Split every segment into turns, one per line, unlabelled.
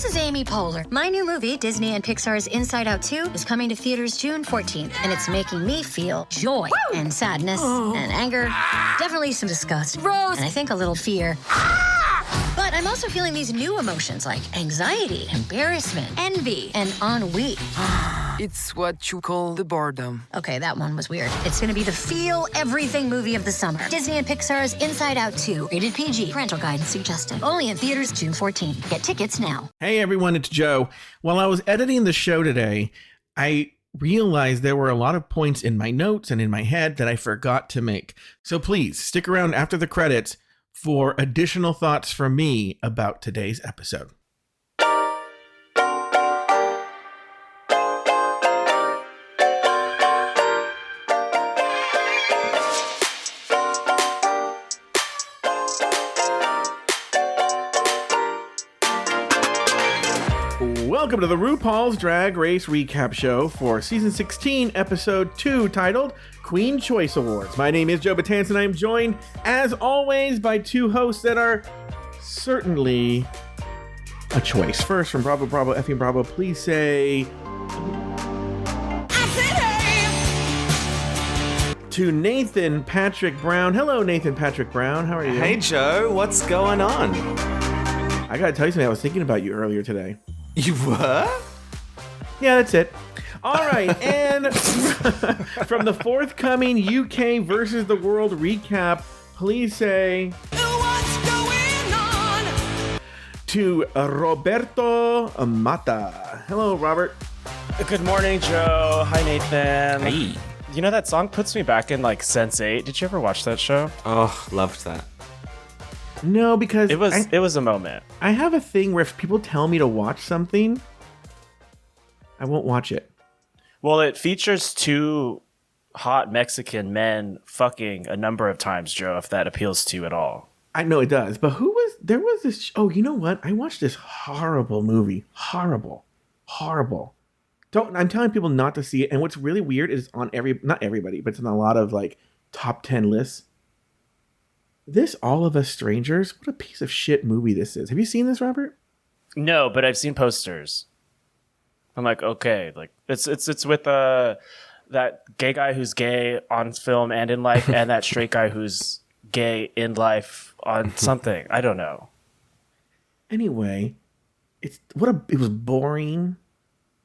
This is Amy Poehler. My new movie, Disney and Pixar's Inside Out 2, is coming to theaters June 14th, and it's making me feel joy and sadness and anger, definitely some disgust, and I think a little fear. But I'm also feeling these new emotions like anxiety, embarrassment, envy, and ennui.
It's what you call the boredom.
Okay, that one was weird. It's gonna be the feel everything movie of the summer. Disney and Pixar's Inside Out 2, rated PG, parental guidance suggested. Only in theaters June 14th. Get tickets now.
Hey everyone, it's Joe. While I was editing the show today, I realized there were a lot of points in my notes and in my head that I forgot to make. So please stick around after the credits for additional thoughts from me about today's episode. Welcome to the RuPaul's Drag Race Recap Show for Season 16, Episode 2, titled Queen Choice Awards. My name is Joe Betance, and I am joined, as always, by two hosts that are certainly a choice. First, from Bravo, Bravo, effing Bravo, please say... to Nathan Patrick Brown. Hello, Nathan Patrick Brown. How are you?
Hey, Joe. What's going on?
I gotta tell you something. I was thinking about you earlier today.
You were?
Yeah, that's it. All right, and from the forthcoming UK versus the World recap, please say what's going on to Roberto Mata. Hello, Robert.
Good morning, Joe. Hi, Nathan.
Hey.
You know, that song puts me back in, like, Sense8. Did you ever watch that show?
Oh, loved that.
No, because
it was a moment.
I have a thing where if people tell me to watch something, I won't watch it.
Well, it features two hot Mexican men fucking a number of times, Joe, if that appeals to you at all.
I know it does, but there was this, oh, you know what? I watched this horrible movie. Horrible. I'm telling people not to see it, and what's really weird is on not everybody, but it's on a lot of, like, top 10 lists. This All of Us Strangers, what a piece of shit movie this is. Have you seen this, Robert?
No, but I've seen posters. I'm like, okay, like it's with that gay guy who's gay on film and in life, and that straight guy who's gay in life on something. I don't know.
Anyway, it was boring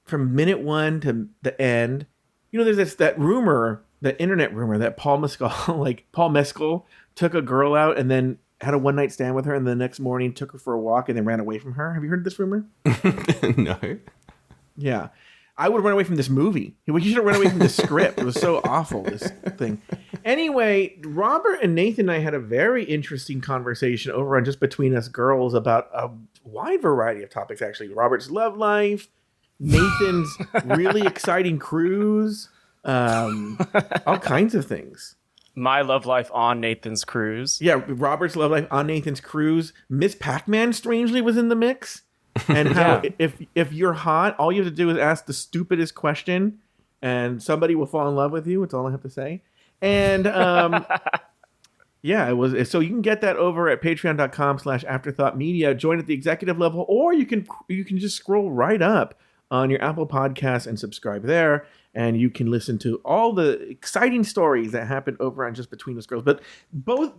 from minute one to the end. You know, there's that rumor, that internet rumor that Paul Mescal took a girl out and then had a one-night stand with her, and the next morning took her for a walk and then ran away from her. Have you heard this rumor?
No.
Yeah. I would run away from this movie. You should have run away from the script. It was so awful, this thing. Anyway, Robert and Nathan and I had a very interesting conversation over on Just Between Us Girls about a wide variety of topics, actually. Robert's love life, Nathan's really exciting cruise, all kinds of things.
My love life on Nathan's cruise.
Yeah, Robert's love life on Nathan's cruise. Miss Pac-Man strangely was in the mix. And how if you're hot, all you have to do is ask the stupidest question and somebody will fall in love with you. That's all I have to say. And yeah, it was. So you can get that over at patreon.com/afterthoughtmedia. Join at the executive level, or you can just scroll right up on your Apple Podcasts and subscribe there. And you can listen to all the exciting stories that happened over on Just Between Us Girls. But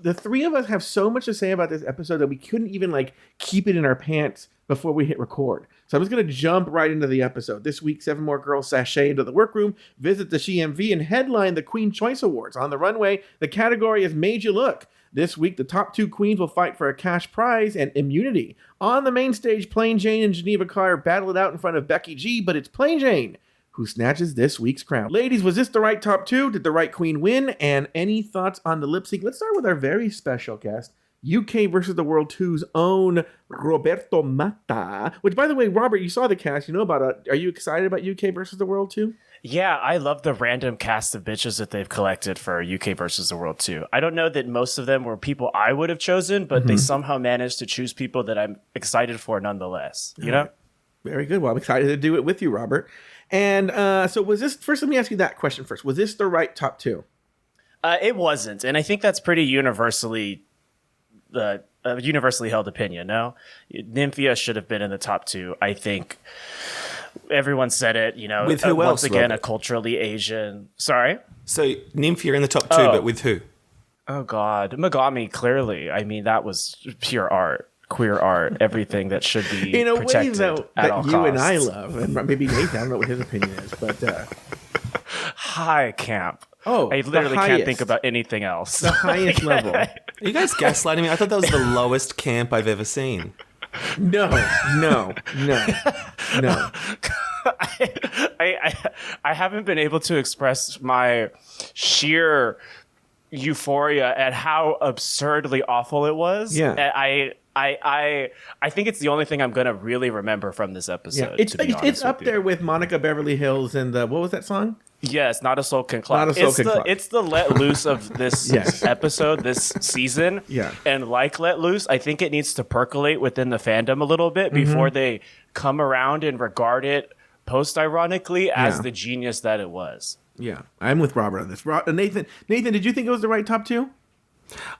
the three of us have so much to say about this episode that we couldn't even keep it in our pants before we hit record. So I'm just going to jump right into the episode. This week, 7 more girls sashay into the workroom, visit the CMV, and headline the Queen Choice Awards. On the runway, the category has made you look. This week, the top 2 queens will fight for a cash prize and immunity. On the main stage, Plain Jane and Geneva Carr battle it out in front of Becky G, but it's Plain Jane who snatches this week's crown. Ladies, was this the right top 2? Did the right queen win? And any thoughts on the lip sync? Let's start with our very special guest, UK versus the World 2's own Roberto Mata. Which, by the way, Robert, you saw the cast. You know about it. Are you excited about UK versus the World 2?
Yeah, I love the random cast of bitches that they've collected for UK versus the World 2. I don't know that most of them were people I would have chosen, but they somehow managed to choose people that I'm excited for nonetheless. You know?
Very good. Well, I'm excited to do it with you, Robert. And so was this, first let me ask you that question first. Was this the right top 2?
It wasn't. And I think that's pretty universally a universally held opinion. No, Nymphia should have been in the top 2. I think everyone said it.
With who
once
else,
again,
Robert?
a culturally Asian. Sorry.
So Nymphia in the top 2, but with who?
Oh God, Megami. Clearly, I mean that was pure art, queer art, everything that should be
In a way,
protected
though,
at
that
all
you
costs.
and I love, and maybe Nathan, I don't know what his opinion is, but
High camp.
Oh,
I literally
the
can't
highest.
think about anything else.
the highest level.
Are you guys gaslighting me? I thought that was the lowest camp I've ever seen.
No.
I haven't been able to express my sheer euphoria at how absurdly awful it was.
Yeah.
And I think it's the only thing I'm gonna really remember from this episode.
Yeah,
to be honest
it's up
with you.
there with Monica Beverly Hills and the, what was that song?
Yes, Not a Soul Can Clock.
Not a Soul Can Clock.
It's the let loose of this
Yes.
episode, this season.
Yeah.
And like let loose, I think it needs to percolate within the fandom a little bit
Mm-hmm.
before they come around and regard it post-ironically as
Yeah.
the genius that it was.
Yeah, I'm with Robert on this. Nathan, did you think it was the right top 2?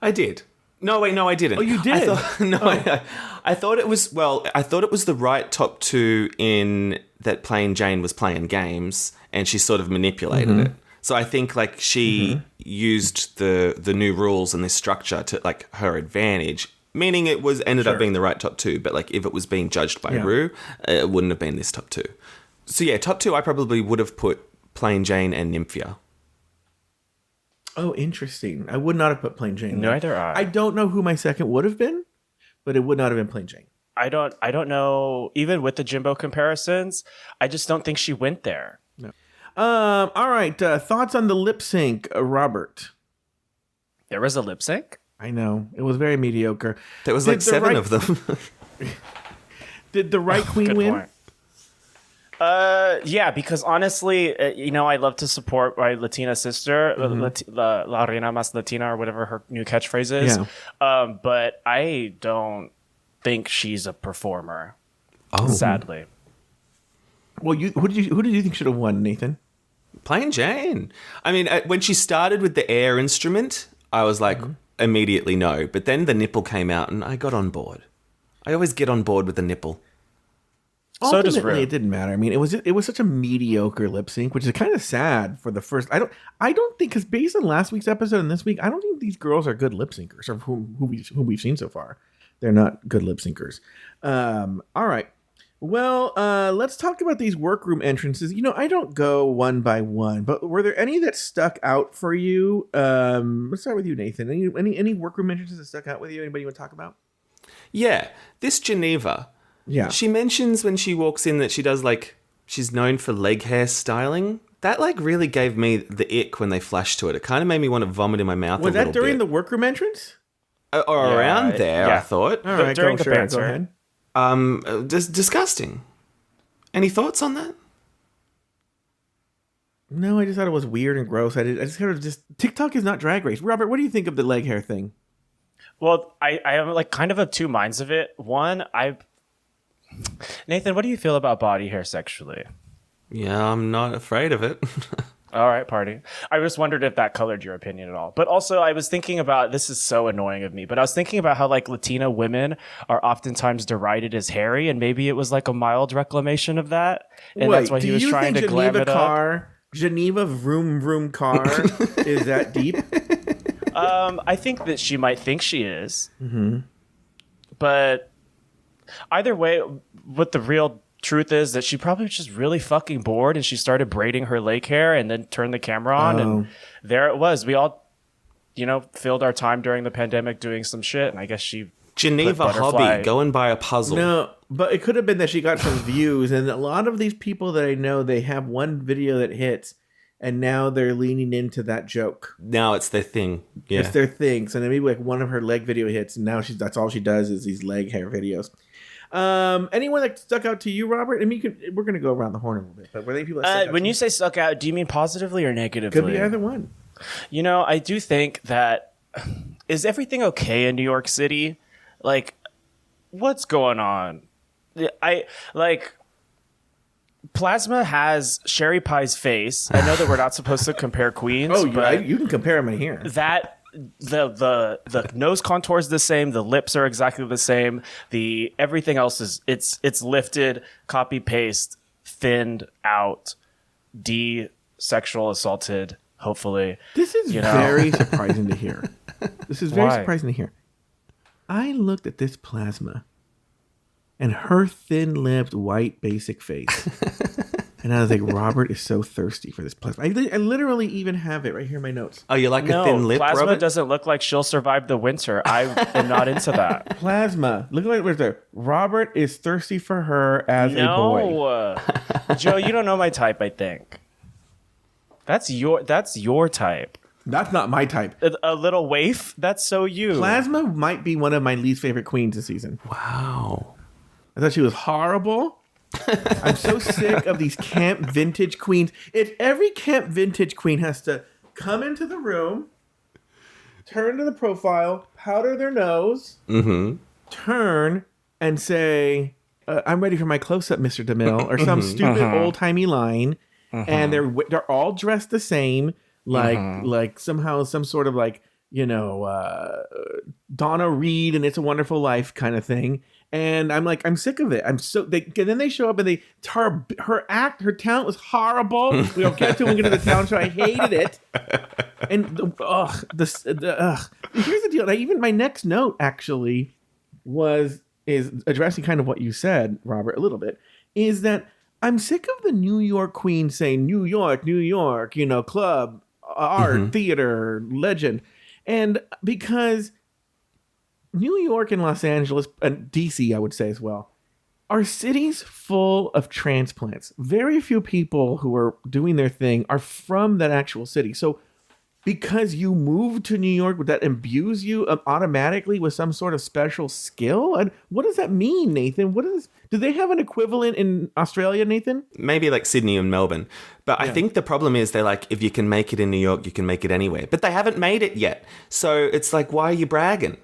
I did. No, wait, no, I didn't.
Oh, you did?
I thought it was, I thought it was the right top 2 in that Plain Jane was playing games and she sort of manipulated it. So I think like she used the new rules and this structure to like her advantage, meaning it was ended up being the right top 2. But like if it was being judged by Ru, it wouldn't have been this top 2. So yeah, top 2, I probably would have put Plain Jane and Nymphia.
Oh, interesting. I would not have put Plain Jane. there.
Neither I.
I don't know who my second would have been, but it would not have been Plain Jane.
I don't know. Even with the Jimbo comparisons, I just don't think she went there.
All right. Thoughts on the lip sync, Robert?
There was a lip sync.
I know it was very mediocre.
There was
Did
like
the
7
right-
of them.
Did the right queen
Good
win?
point. Yeah, because honestly, I love to support my Latina sister, La Reina Más Latina, or whatever her new catchphrase is.
Yeah.
But I don't think she's a performer.
Oh.
Sadly.
Well, who did you think should have won, Nathan?
Plain Jane. I mean, when she started with the air instrument, I was like, immediately no. But then the nipple came out and I got on board. I always get on board with the nipple.
So does
Ultimately,
Ru.
it didn't matter. I mean, it was such a mediocre lip sync, which is kind of sad for the first. I don't think, because based on last week's episode and this week, I don't think these girls are good lip syncers, or who we've seen so far. They're not good lip syncers. All right. Well, let's talk about these workroom entrances. I don't go one by one, but were there any that stuck out for you? Let's start with you, Nathan. Any workroom entrances that stuck out with you? Anybody you want to talk about?
Yeah, this Geneva.
Yeah.
She mentions when she walks in that she does she's known for leg hair styling. That really gave me the ick when they flashed to it. It kind of made me want to vomit in my mouth.
Was
a little
that during
bit.
the workroom entrance?
Or around there?
yeah.
I thought.
All right,
during
go,
the
sure,
banter.
go ahead.
Disgusting. Any thoughts on that?
No, I just thought it was weird and gross. I just kind of TikTok is not Drag Race. Robert, what do you think of the leg hair thing?
Well, I am kind of of two minds of it. One, Nathan, what do you feel about body hair sexually?
Yeah, I'm not afraid of it.
All right, party. I just wondered if that colored your opinion at all. But also, I was thinking about, this is so annoying of me, but I was thinking about how Latina women are oftentimes derided as hairy, and maybe it was a mild reclamation of that, and that's why he was trying to glam it up.
Geneva vroom vroom car is that deep?
I think that she might think she is, but either way, what the real truth is that she probably was just really fucking bored, and she started braiding her leg hair and then turned the camera on, and there it was. We all, filled our time during the pandemic doing some shit, and I guess she
Geneva hobby, go and buy a puzzle.
No, but it could have been that she got some views, and a lot of these people that I know, they have one video that hits, and now they're leaning into that joke.
Now it's their thing. Yeah.
It's their thing. So maybe one of her leg video hits, and now that's all she does is these leg hair videos. Anyone that stuck out to you, Robert? I mean, we're going to go around the horn a little bit, but were there people that stuck out
when
to
you say stuck out, do you mean positively or negatively?
Could be either one.
I do think that, is everything okay in New York City? What's going on? Plasma has Sherry Pie's face. I know that we're not supposed to compare queens, but
you can compare them in here.
that the nose contour is the same, the lips are exactly the same, the everything else is it's lifted, copy paste, thinned out, sexual assaulted, hopefully.
This is very surprising to hear. This is very surprising to hear. I looked at this plasma and her thin-lipped, white, basic face. And I was like, Robert is so thirsty for this plasma. I literally even have it right here in my notes.
Oh, you like a thin lip,
plasma
Robert?
doesn't look like she'll survive the winter. I am not into that.
Plasma. Look like where's there. Robert is thirsty for her as a boy.
No. Joe, you don't know my type, I think. That's your type.
That's not my type.
A little waif? That's so you.
Plasma might be one of my least favorite queens this season.
Wow.
I thought she was horrible. I'm so sick of these camp vintage queens. If every camp vintage queen has to come into the room, turn to the profile, powder their nose, turn and say, I'm ready for my close-up, Mr. DeMille, or some stupid old-timey line, and they're all dressed the same, like somehow some sort of like, Donna Reed and It's a Wonderful Life kind of thing. And I'm like, I'm sick of it. Then they show up and her talent was horrible. We don't get to it when we get to the talent show. I hated it. And here's the deal. Even my next note actually is addressing kind of what you said, Robert, a little bit, is that I'm sick of the New York queen saying New York, club, art, theater, legend. And because New York and Los Angeles and DC, I would say as well, are cities full of transplants. Very few people who are doing their thing are from that actual city. So because you moved to New York, would that imbues you automatically with some sort of special skill? And what does that mean, Nathan? Do they have an equivalent in Australia, Nathan?
Maybe like Sydney and Melbourne. But I think the problem is they're like, if you can make it in New York, you can make it anywhere. But they haven't made it yet. So it's like, why are you bragging?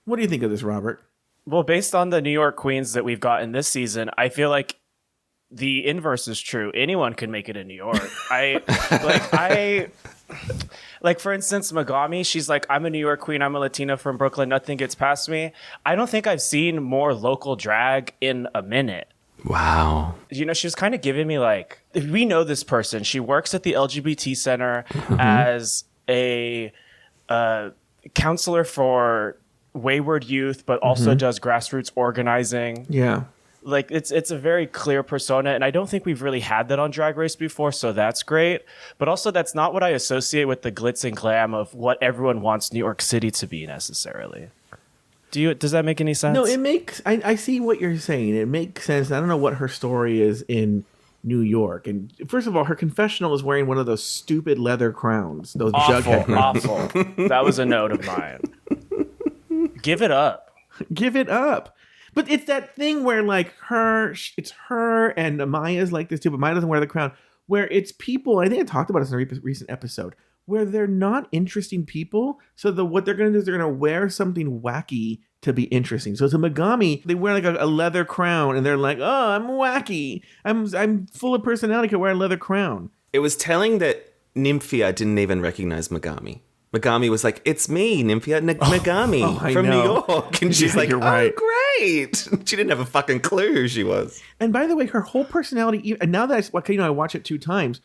What do you think of this, Robert?
Well, based on the New York queens that we've gotten this season, I feel like the inverse is true. Anyone can make it in New York. Like, for instance, Megami, she's like, I'm a New York queen. I'm a Latina from Brooklyn. Nothing gets past me. I don't think I've seen more local drag in a minute.
Wow.
She was kind of giving me like, we know this person. She works at the LGBT Center as a counselor for wayward youth, but also does grassroots organizing.
Yeah.
Like it's a very clear persona, and I don't think we've really had that on Drag Race before, so that's great. But also that's not what I associate with the glitz and glam of what everyone wants New York City to be necessarily. Does that make any sense?
No, it makes I see what you're saying. It makes sense. I don't know what her story is in New York. And first of all, her confessional is wearing one of those stupid leather crowns. Those jughead crowns.
Awful. That was a note of mine. Give it up.
Give it up. But it's that thing where like it's her and Amaya's like this too, but Maya doesn't wear the crown, where it's people, I think I talked about this in a recent episode, where they're not interesting people. So what they're going to do is they're going to wear something wacky to be interesting. So it's a Megami, they wear like a leather crown and they're like, oh, I'm wacky. I'm full of personality, I can wear a leather crown.
It was telling that Nymphia didn't even recognize Megami. Megami was like, it's me, Nymphia Megami from New York. And she's like,
you're right.
Oh, great. She didn't have a fucking clue who she was.
And by the way, her whole personality, and now that I watch it 2 times,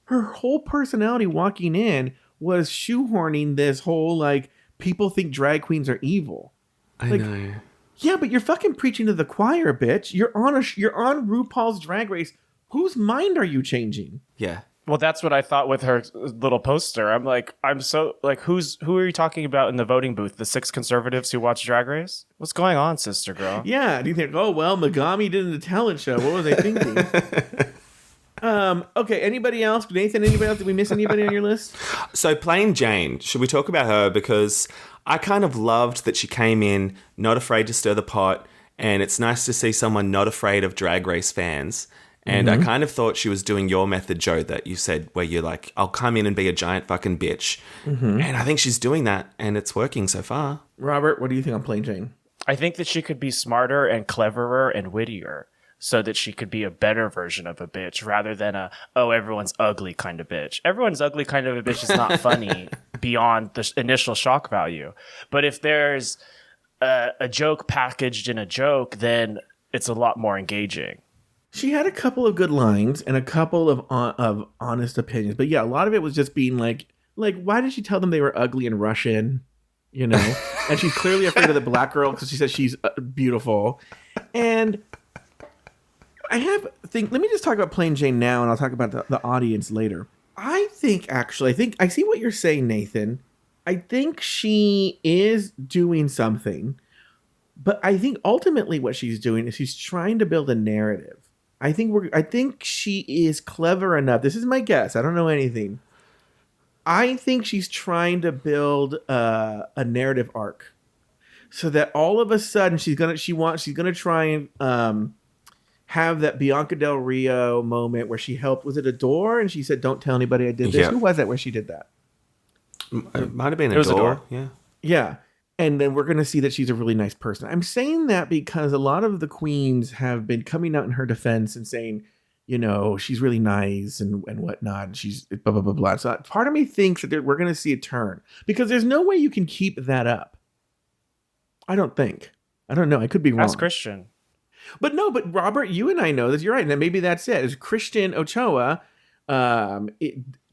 her whole personality walking in was shoehorning this whole, like, people think drag queens are evil.
I know.
Yeah, but you're fucking preaching to the choir, bitch. You're on RuPaul's Drag Race. Whose mind are you changing?
Yeah.
Well, that's what I thought with her little poster. I'm like, who are you talking about in the voting booth? The 6 conservatives who watch Drag Race? What's going on, sister girl?
Yeah. Do you think, oh, well, Megami did the talent show. What was I thinking? Okay. Anybody else? Nathan, anybody else? Did we miss anybody on your list?
So Plain Jane, should we talk about her? Because I kind of loved that she came in, not afraid to stir the pot. And it's nice to see someone not afraid of Drag Race fans. And I kind of thought she was doing your method, Joe, that you said, where you're like, I'll come in and be a giant fucking bitch. And I think she's doing that, and it's working so far.
Robert, what do you think on Plain Jane?
I think that she could be smarter and cleverer and wittier. so that she could be a better version of a bitch rather than everyone's ugly kind of bitch. Everyone's ugly kind of a bitch is not funny beyond the initial shock value. But if there's a joke packaged in a joke, then it's a lot more engaging.
She had a couple of good lines and a couple of honest opinions. But yeah, a lot of it was just being like, why did she tell them they were ugly and Russian? You know? And she's clearly afraid of the black girl because she says she's beautiful. And let me just talk about Plain Jane now, and I'll talk about the audience later. I think I see what you're saying, Nathan. I think she is doing something, but I think ultimately what she's doing is she's trying to build a narrative. I think she is clever enough. This is my guess. I don't know anything. I think she's trying to build a narrative arc, so that all of a sudden she's gonna try and have that Bianca Del Rio moment where she helped. Was it Adore? And she said, "Don't tell anybody I did this."
Yeah.
Who was that? Where she did that?
It might have been
was
Adore.
Adore.
Yeah.
Yeah. And then we're going to see that she's a really nice person. I'm saying that because a lot of the queens have been coming out in her defense and saying, you know, she's really nice and whatnot. And she's blah, blah, blah, blah. So part of me thinks that we're going to see a turn because there's no way you can keep that up. I don't think. I don't know. I could be wrong.
Ask Christian.
But Robert, you and I know that you're right. And maybe that's it. Is Christian Ochoa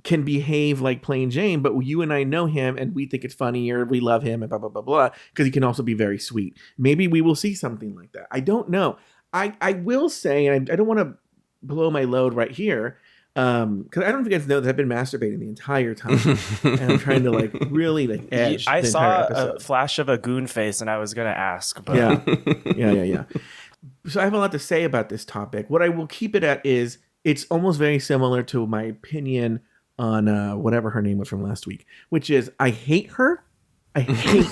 can behave like Plain Jane, but you and I know him and we think it's funny or we love him and blah, blah, blah, blah, because he can also be very sweet. Maybe we will see something like that. I don't know. I will say, and I don't want to blow my load right here, because I don't think you guys know that I've been masturbating the entire time. And I'm trying to really edge
I
the
saw
entire episode.
a flash of a goon face and I was going to ask. But
Yeah. So I have a lot to say about this topic. What I will keep it at is it's almost very similar to my opinion on whatever her name was from last week, which is I hate her. I hate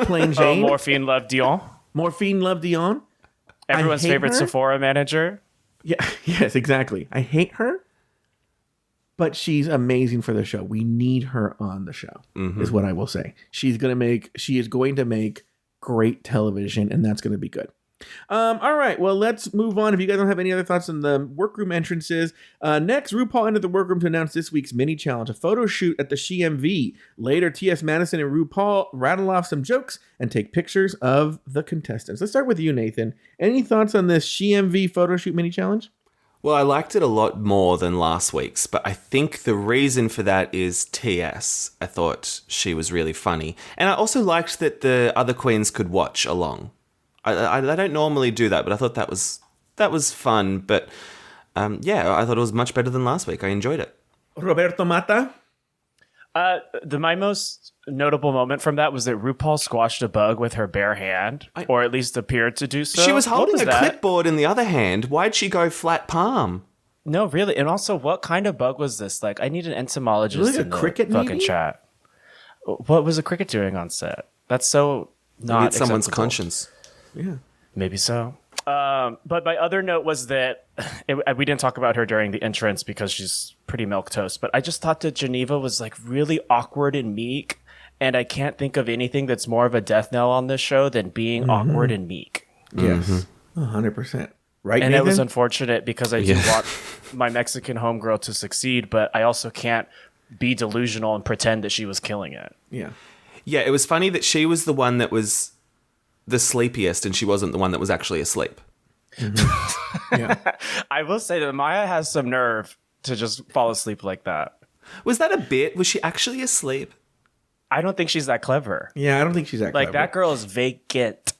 Plain Jane.
Morphine Love Dion.
Morphine Love Dion.
Everyone's favorite
her.
Sephora manager.
Yeah, yes, exactly. I hate her, but she's amazing for the show. We need her on the show, is what I will say. She is going to make great television, and that's going to be good. All right, well, let's move on. If you guys don't have any other thoughts on the workroom entrances, next, RuPaul entered the workroom to announce this week's mini challenge, a photo shoot at the SheMV. Later, T.S. Madison and RuPaul rattle off some jokes and take pictures of the contestants. Let's start with you, Nathan. Any thoughts on this SheMV photo shoot mini challenge?
Well, I liked it a lot more than last week's, but I think the reason for that is T.S. I thought she was really funny. And I also liked that the other queens could watch along. I don't normally do that, but I thought that was fun. But I thought it was much better than last week. I enjoyed it.
Roberto Mata?
My most notable moment from that was that RuPaul squashed a bug with her bare hand, or at least appeared to do so.
She was holding a
that?
clipboard in the other hand. Why'd she go flat palm?
No, really. And also, what kind of bug was this? Like, I need an entomologist
Like a
in the
cricket,
fucking
maybe?
chat. What was a cricket doing on set? That's so not
It's someone's
acceptable.
conscience.
Yeah.
Maybe so. But my other note was that we didn't talk about her during the entrance because she's pretty milquetoast. But I just thought that Geneva was like really awkward and meek. And I can't think of anything that's more of a death knell on this show than being awkward and meek.
Yes. 100%. Right,
And
Nathan?
it was unfortunate because I do want my Mexican homegirl to succeed, but I also can't be delusional and pretend that she was killing it.
Yeah.
Yeah, it was funny that she was the one that was the sleepiest and she wasn't the one that was actually asleep.
Yeah.
I will say that Maya has some nerve to just fall asleep like that.
Was that a bit? Was she actually asleep?
I don't think she's that clever.
Yeah, I don't think she's that
Like,
clever.
that girl is vacant.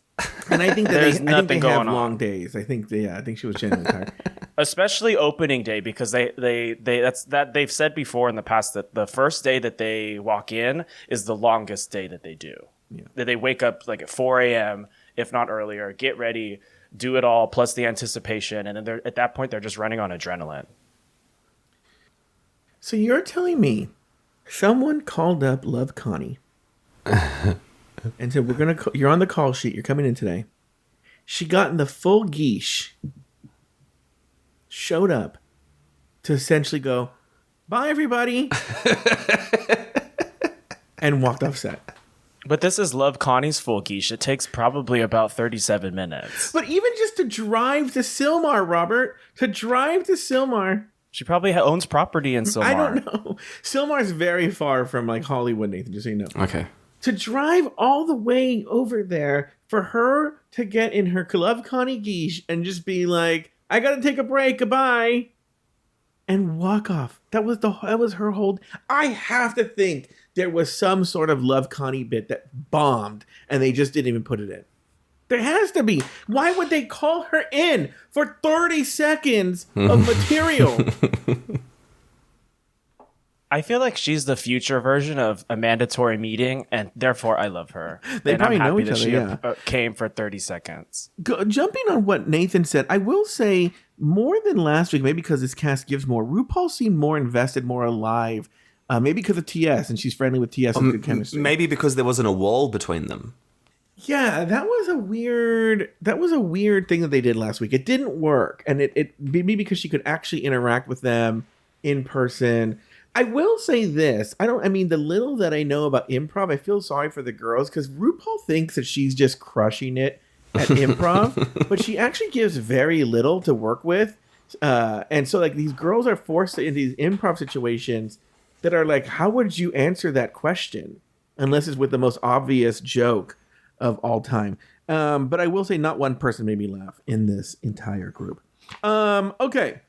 And I think that
There's
they
nothing
have
going on.
long days. I think she was genuinely tired.
Especially opening day, because they've said before in the past that the first day that they walk in is the longest day that they do.
Yeah.
That they wake up like at 4 a.m., if not earlier, get ready, do it all, plus the anticipation, and then at that point they're just running on adrenaline.
So you're telling me someone called up Love Connie and said, you're on the call sheet, you're coming in today. She got in the full geesh, showed up to essentially go, bye everybody, and walked off set.
But this is Love Connie's full quiche. It takes probably about 37 minutes.
But even just to drive to Sylmar, Robert,
She probably owns property in Sylmar.
I don't know. Sylmar's very far from like Hollywood, Nathan, just so you know.
Okay.
To drive all the way over there for her to get in her Love Connie quiche and just be like, I gotta take a break, goodbye, and walk off. That was her whole. I have to think there was some sort of Love Connie bit that bombed and they just didn't even put it in. There has to be. Why would they call her in for 30 seconds of material?
I feel like she's the future version of a mandatory meeting, and therefore I love her.
They
and
probably
I'm happy
know each
that
other,
she came for 30 seconds.
Jumping on what Nathan said, I will say more than last week, maybe because this cast gives more. RuPaul seemed more invested, more alive. Maybe because of TS, and she's friendly with TS and good chemistry.
Maybe because there wasn't a wall between them.
Yeah, that was a weird thing that they did last week. It didn't work, and it maybe because she could actually interact with them in person. I will say this. The little that I know about improv, I feel sorry for the girls because RuPaul thinks that she's just crushing it at improv, but she actually gives very little to work with. And so like these girls are forced into these improv situations that are like, how would you answer that question? Unless it's with the most obvious joke of all time. But I will say not one person made me laugh in this entire group. Okay.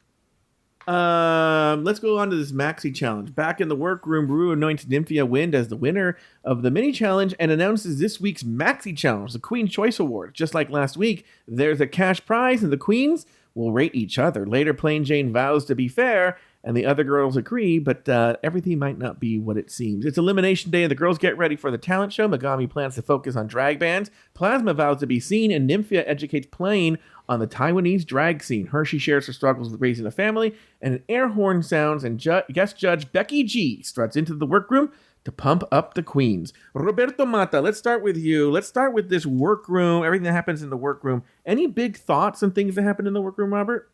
Let's go on to this Maxi Challenge. Back in the workroom, Rue anoints Nymphia Wind as the winner of the mini challenge and announces this week's Maxi Challenge, the Queen Choice Award. Just like last week, there's a cash prize and the queens will rate each other. Later, Plain Jane vows to be fair and the other girls agree, but everything might not be what it seems. It's Elimination Day and the girls get ready for the talent show. Megami plans to focus on drag bands. Plasma vows to be seen and Nymphia educates Plain on the Taiwanese drag scene. Hershey shares her struggles with raising a family, and an air horn sounds, and guest judge Becky G struts into the workroom to pump up the queens. Roberto Mata, let's start with you. Let's start with this workroom, everything that happens in the workroom. Any big thoughts on things that happen in the workroom, Robert?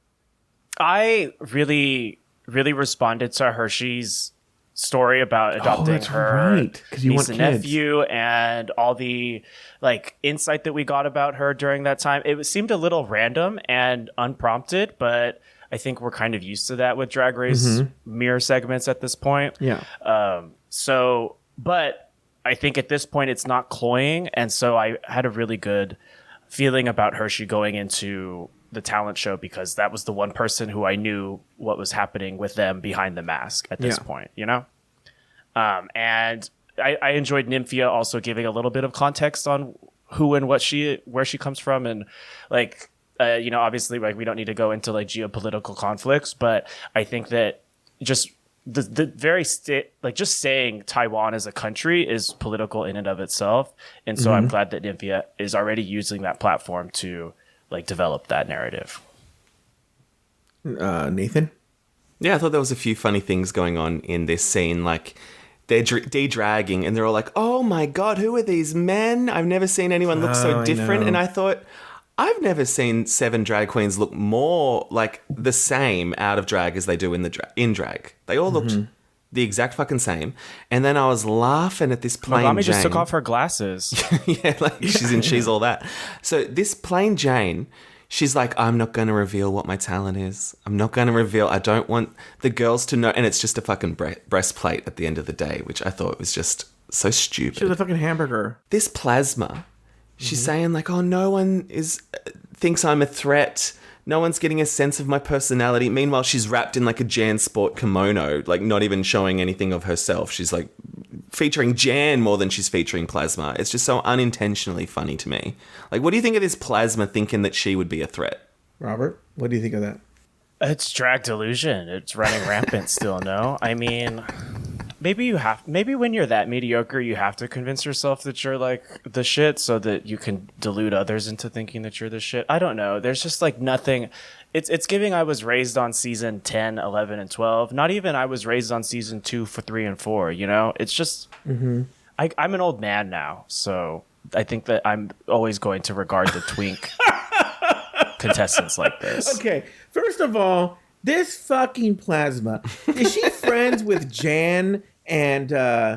I really responded to Hershey's story about adopting her niece and nephew and all the like insight that we got about her during that time. It seemed a little random and unprompted, but I think we're kind of used to that with Drag Race mirror segments at this point.
Yeah.
But I think at this point it's not cloying, and so I had a really good feeling about Hershey going into the talent show because that was the one person who I knew what was happening with them behind the mask at this point, you know? And I enjoyed Nymphia also giving a little bit of context on who and where she comes from. And like, obviously like we don't need to go into like geopolitical conflicts, but I think that just the very just saying Taiwan as a country is political in and of itself. And so I'm glad that Nymphia is already using that platform to like develop that narrative.
Nathan?
Yeah, I thought there was a few funny things going on in this scene. Like they're de-dragging and they're all like, oh my God, who are these men? I've never seen anyone look so different. And I thought, I've never seen 7 drag queens look more like the same out of drag as they do in drag. They all looked the exact fucking same. And then I was laughing at this Plain Jane.
Megami just took off her glasses.
She's all that. So this Plain Jane, she's like, I'm not going to reveal what my talent is. I'm not going to reveal. I don't want the girls to know. And it's just a fucking breastplate at the end of the day, which I thought was just so stupid.
She was a fucking hamburger.
This Plasma, she's saying like, oh, no one thinks I'm a threat. No one's getting a sense of my personality. Meanwhile, she's wrapped in like a Jan Sport kimono, like not even showing anything of herself. She's like featuring Jan more than she's featuring Plasma. It's just so unintentionally funny to me. Like, what do you think of this Plasma thinking that she would be a threat?
Robert, what do you think of that?
It's drag delusion. It's running rampant still, no? I mean, maybe when you're that mediocre, you have to convince yourself that you're like the shit so that you can delude others into thinking that you're the shit. I don't know. There's just like nothing. It's giving I was raised on season 10, 11, and 12. Not even I was raised on season 2 for 3 and 4, you know? It's just, I'm an old man now, so I think that I'm always going to regard the twink contestants like this.
Okay, first of all, this fucking Plasma, is she friends with Jan and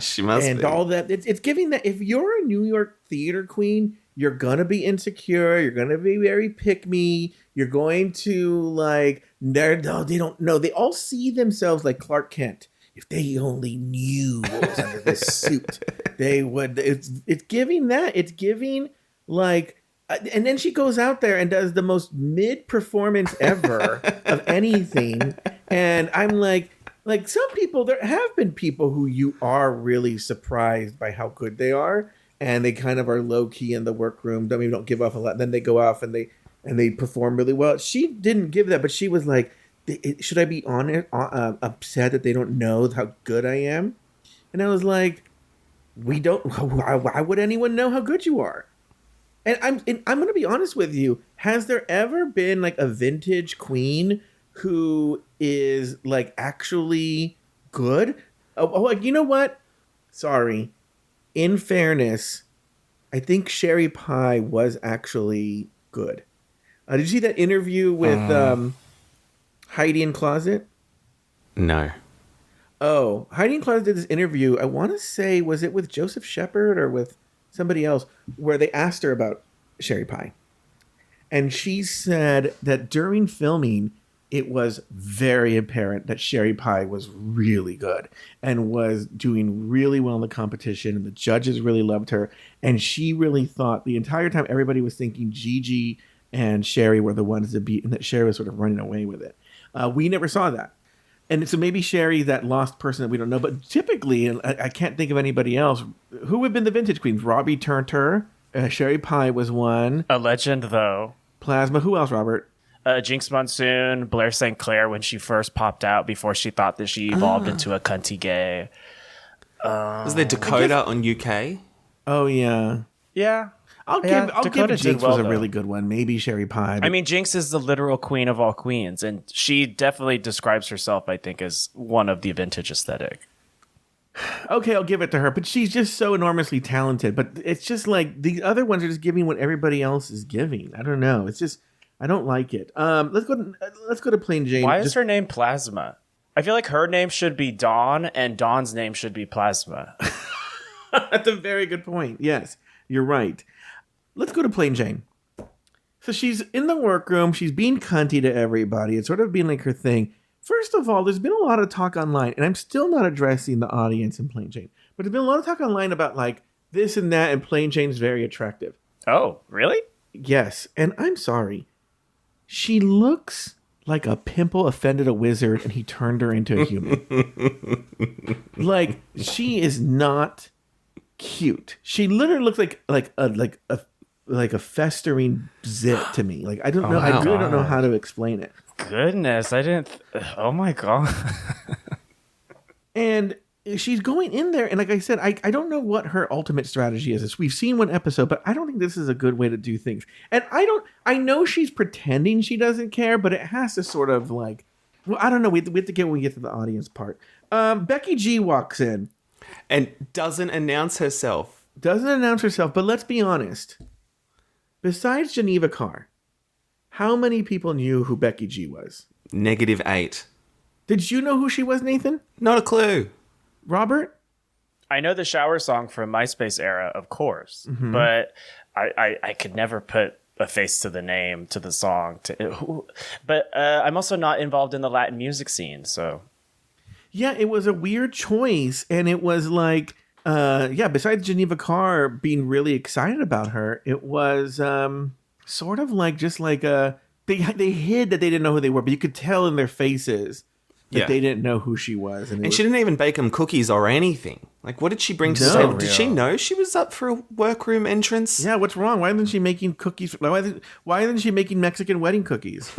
She must
and
be.
all that. It's giving that if you're a New York theater queen, you're gonna be insecure. You're gonna be very pick me. You're going to like they don't know. They all see themselves like Clark Kent. If they only knew what was under this suit, they would. It's giving that. It's giving like. And then she goes out there and does the most mid performance ever of anything. And I'm like some people, there have been people who you are really surprised by how good they are. And they kind of are low key in the workroom. Maybe don't give off a lot. Then they go off and they perform really well. She didn't give that, but she was like, should I be upset that they don't know how good I am? And I was like, we don't, why would anyone know how good you are? And I'm going to be honest with you. Has there ever been like a vintage queen who is like actually good? Like, you know what? Sorry. In fairness, I think Sherry Pie was actually good. Did you see that interview with Heidi in Closet?
No.
Oh, Heidi in Closet did this interview. I want to say, was it with Joseph Shepard or with somebody else, where they asked her about Sherry Pie. And she said that during filming, it was very apparent that Sherry Pie was really good and was doing really well in the competition. And the judges really loved her. And she really thought the entire time everybody was thinking Gigi and Sherry were the ones to beat and that Sherry was sort of running away with it. We never saw that. And so maybe Sherry, that lost person that we don't know. But typically, and I can't think of anybody else, who would have been the vintage queens? Robbie Turner. Sherry Pie was one.
A legend, though.
Plasma. Who else, Robert?
Jinx Monsoon, Blair St. Clair when she first popped out before she thought that she evolved into a cunty gay.
Was there Dakota on UK?
Oh, yeah.
Yeah.
I'll give Jinx was a really good one. Maybe Sherry Pie.
I mean, Jinx is the literal queen of all queens, and she definitely describes herself, I think, as one of the vintage aesthetic.
Okay, I'll give it to her, but she's just so enormously talented. But it's just like the other ones are just giving what everybody else is giving. I don't know. It's just I don't like it. Let's go to Plain Jane.
Why is her name Plasma? I feel like her name should be Dawn, and Dawn's name should be Plasma.
That's a very good point. Yes, you're right. Let's go to Plain Jane. So she's in the workroom. She's being cunty to everybody. It's sort of being like her thing. First of all, there's been a lot of talk online, and I'm still not addressing the audience in Plain Jane, but there's been a lot of talk online about like this and that, and Plain Jane's very attractive.
Oh, really?
Yes, and I'm sorry. She looks like a pimple offended a wizard, and he turned her into a human. Like she is not cute. She literally looks like a festering zit to me. Like I don't know. I really don't know how to explain it.
Goodness, I didn't. Oh my god.
And she's going in there, and like I said, I don't know what her ultimate strategy is. We've seen one episode, but I don't think this is a good way to do things. And I know she's pretending she doesn't care, but it has to sort of like, well, I don't know. We have to get when we get to the audience part. Becky G walks in.
And doesn't announce herself.
But let's be honest. Besides Geneva Carr, how many people knew who Becky G was?
-8.
Did you know who she was, Nathan?
Not a clue.
Robert?
I know the shower song from MySpace era, of course, but I could never put a face to the name, to the song. But I'm also not involved in the Latin music scene, so...
Yeah, it was a weird choice, and it was like, besides Geneva Carr being really excited about her, it was sort of like just like they hid that they didn't know who they were, but you could tell in their faces that they didn't know who she was.
And she didn't even bake them cookies or anything. Like, what did she bring to the table? Did she know she was up for a workroom entrance?
Yeah, what's wrong? Why isn't she making cookies? Why isn't she making Mexican wedding cookies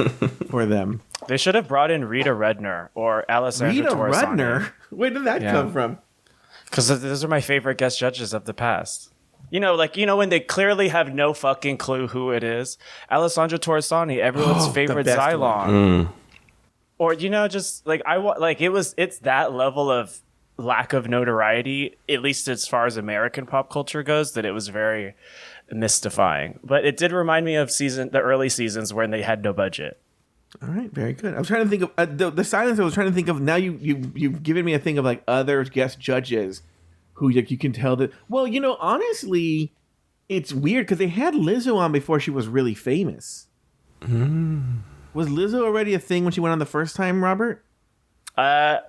for them?
They should have brought in Rita Rudner or Alessandra Torresani.
Rita Rudner? Where did that come from?
Because those are my favorite guest judges of the past. When they clearly have no fucking clue who it is. Alessandra Torresani, everyone's favorite Xylon. Or, just like it's that level of lack of notoriety, at least as far as American pop culture goes, that it was very mystifying. But it did remind me of the early seasons when they had no budget.
All right, very good. I was trying to think of the silence. I was trying to think of now. You've given me a thing of like other guest judges who like you can tell that. Well, honestly, it's weird because they had Lizzo on before she was really famous. Was Lizzo already a thing when she went on the first time, Robert?
I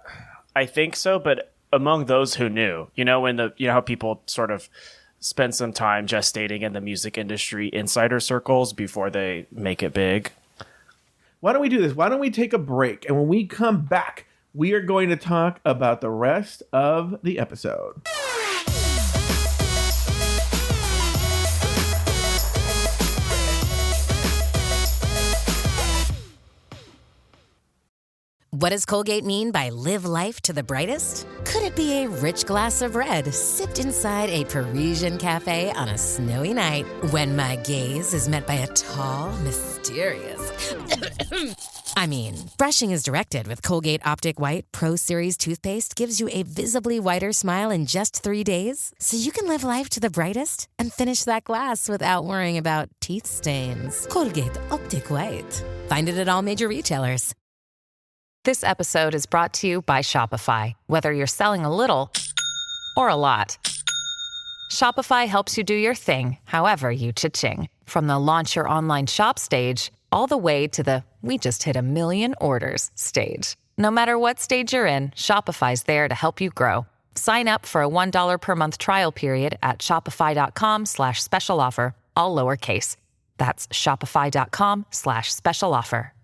think so, but among those who knew, when how people sort of spend some time gestating in the music industry insider circles before they make it big.
Why don't we do this? Why don't we take a break? And when we come back, we are going to talk about the rest of the episode.
What does Colgate mean by live life to the brightest? Could it be a rich glass of red sipped inside a Parisian cafe on a snowy night when my gaze is met by a tall, mysterious... brushing is directed with Colgate Optic White Pro Series toothpaste gives you a visibly whiter smile in just 3 days, so you can live life to the brightest and finish that glass without worrying about teeth stains. Colgate Optic White. Find it at all major retailers.
This episode is brought to you by Shopify. Whether you're selling a little or a lot, Shopify helps you do your thing, however you cha-ching. From the launch your online shop stage, all the way to the we just hit 1 million orders stage. No matter what stage you're in, Shopify's there to help you grow. Sign up for a $1 per month trial period at shopify.com/special offer, all lowercase. That's shopify.com/special offer.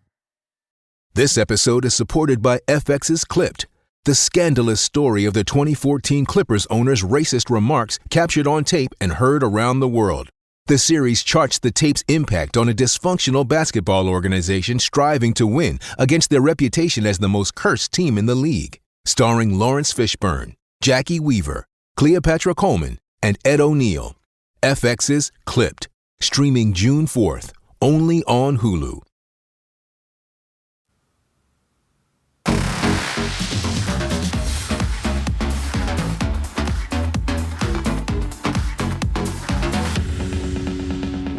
This episode is supported by FX's Clipped, the scandalous story of the 2014 Clippers owner's racist remarks captured on tape and heard around the world. The series charts the tape's impact on a dysfunctional basketball organization striving to win against their reputation as the most cursed team in the league. Starring Lawrence Fishburne, Jackie Weaver, Cleopatra Coleman, and Ed O'Neill. FX's Clipped, streaming June 4th, only on Hulu.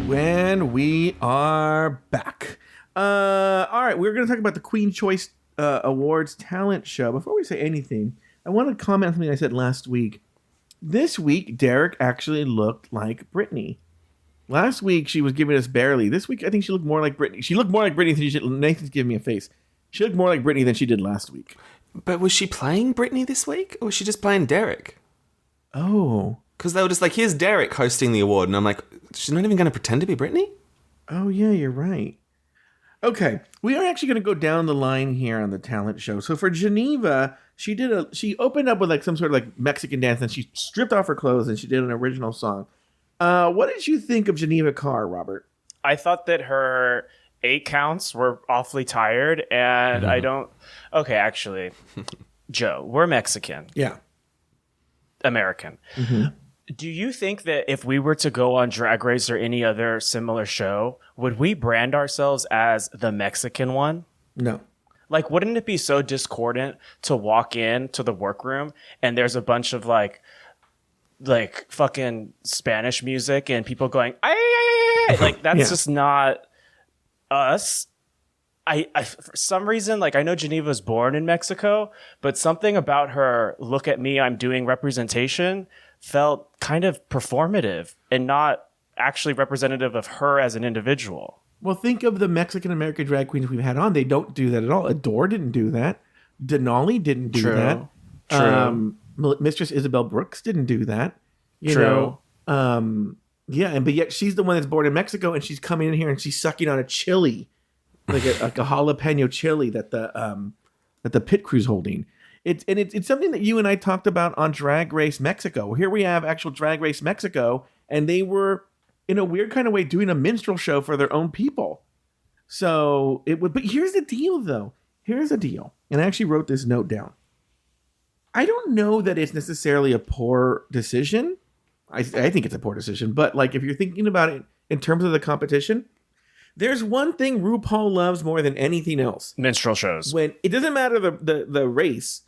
When we are back. All right, we're going to talk about the Queen Choice Awards talent show. Before we say anything, I want to comment on something I said last week. This week, Derek actually looked like Britney. Last week, she was giving us barely. This week, I think she looked more like Britney. She looked more like Britney than she did. Nathan's giving me a face. She looked more like Britney than she did last week.
But was she playing Britney this week? Or was she just playing Derek?
Oh.
Because they were just like, here's Derek hosting the award. And I'm like, she's not even going to pretend to be Britney?
Oh, yeah, you're right. Okay, we are actually going to go down the line here on the talent show. So for Geneva, she opened up with like some sort of like Mexican dance, and she stripped off her clothes and she did an original song. What did you think of Geneva Carr, Robert?
I thought that her 8 counts were awfully tired, and I don't... Okay, actually, Joe, we're Mexican.
Yeah.
American. Mm-hmm. Do you think that if we were to go on Drag Race or any other similar show, would we brand ourselves as the Mexican one?
No.
Like, wouldn't it be so discordant to walk in to the workroom and there's a bunch of like fucking Spanish music and people going, ay, like that's just not us. I for some reason, like I know Geneva was born in Mexico, but something about her look at me, I'm doing representation felt kind of performative and not actually representative of her as an individual.
Well, think of the Mexican-American drag queens we've had on. They don't do that at all. Adore didn't do that. Denali didn't do that.
True.
Mistress Isabel Brooks didn't do that. You
True.
know? But yet she's the one that's born in Mexico, and she's coming in here and she's sucking on a chili, like a jalapeno chili that the pit crew's holding. It's something that you and I talked about on Drag Race Mexico. Here we have actual Drag Race Mexico, and they were, in a weird kind of way, doing a minstrel show for their own people. So it would. But here's the deal, though. Here's the deal. And I actually wrote this note down. I don't know that it's necessarily a poor decision. I think it's a poor decision. But like, if you're thinking about it in terms of the competition, there's one thing RuPaul loves more than anything else.
Minstrel shows.
When it doesn't matter the race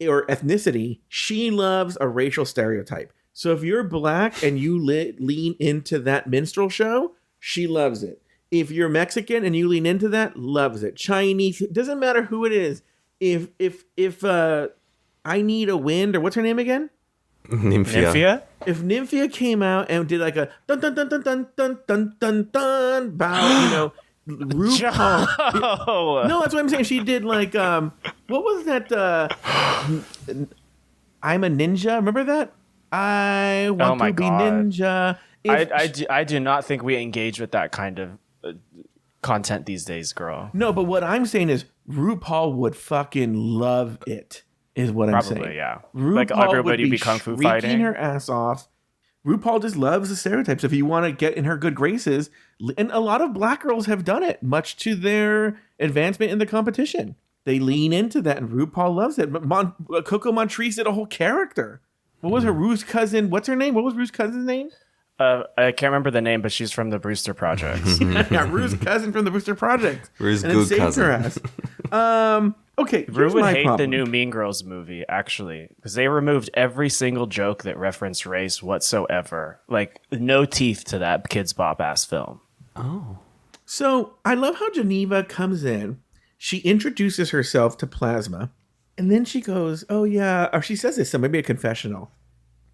or ethnicity, she loves a racial stereotype. So if you're black and you lean into that minstrel show, she loves it. If you're Mexican and you lean into that, loves it. Chinese, doesn't matter who it is. If I Need a Wind, or what's her name again?
Nymphia.
If Nymphia came out and did like a dun dun dun dun dun dun dun dun dun bow, RuPaul. No, that's what I'm saying. She did like what was that? I'm a ninja. Remember that? I want to be ninja.
I do not think we engage with that kind of content these days, girl.
No, but what I'm saying is RuPaul would fucking love it. Is what I'm saying.
Probably, yeah.
RuPaul
like everybody
would be
kung fu fighting
her ass off. RuPaul just loves the stereotypes. If you want to get in her good graces, and a lot of black girls have done it, much to their advancement in the competition. They lean into that, and RuPaul loves it. But Coco Montrese did a whole character. What was her Rue's cousin? What's her name? What was Rue's cousin's name?
I can't remember the name, but she's from the Brewster Project.
Yeah, Rue's cousin from the Brewster Project.
Rue's good cousin.
Her ass. Okay,
Rue would hate the new Mean Girls movie, actually, because they removed every single joke that referenced race whatsoever. Like, no teeth to that Kids Bop ass film.
Oh.
So I love how Geneva comes in. She introduces herself to Plasma, and then she goes, "Oh yeah," or she says this, so maybe a confessional.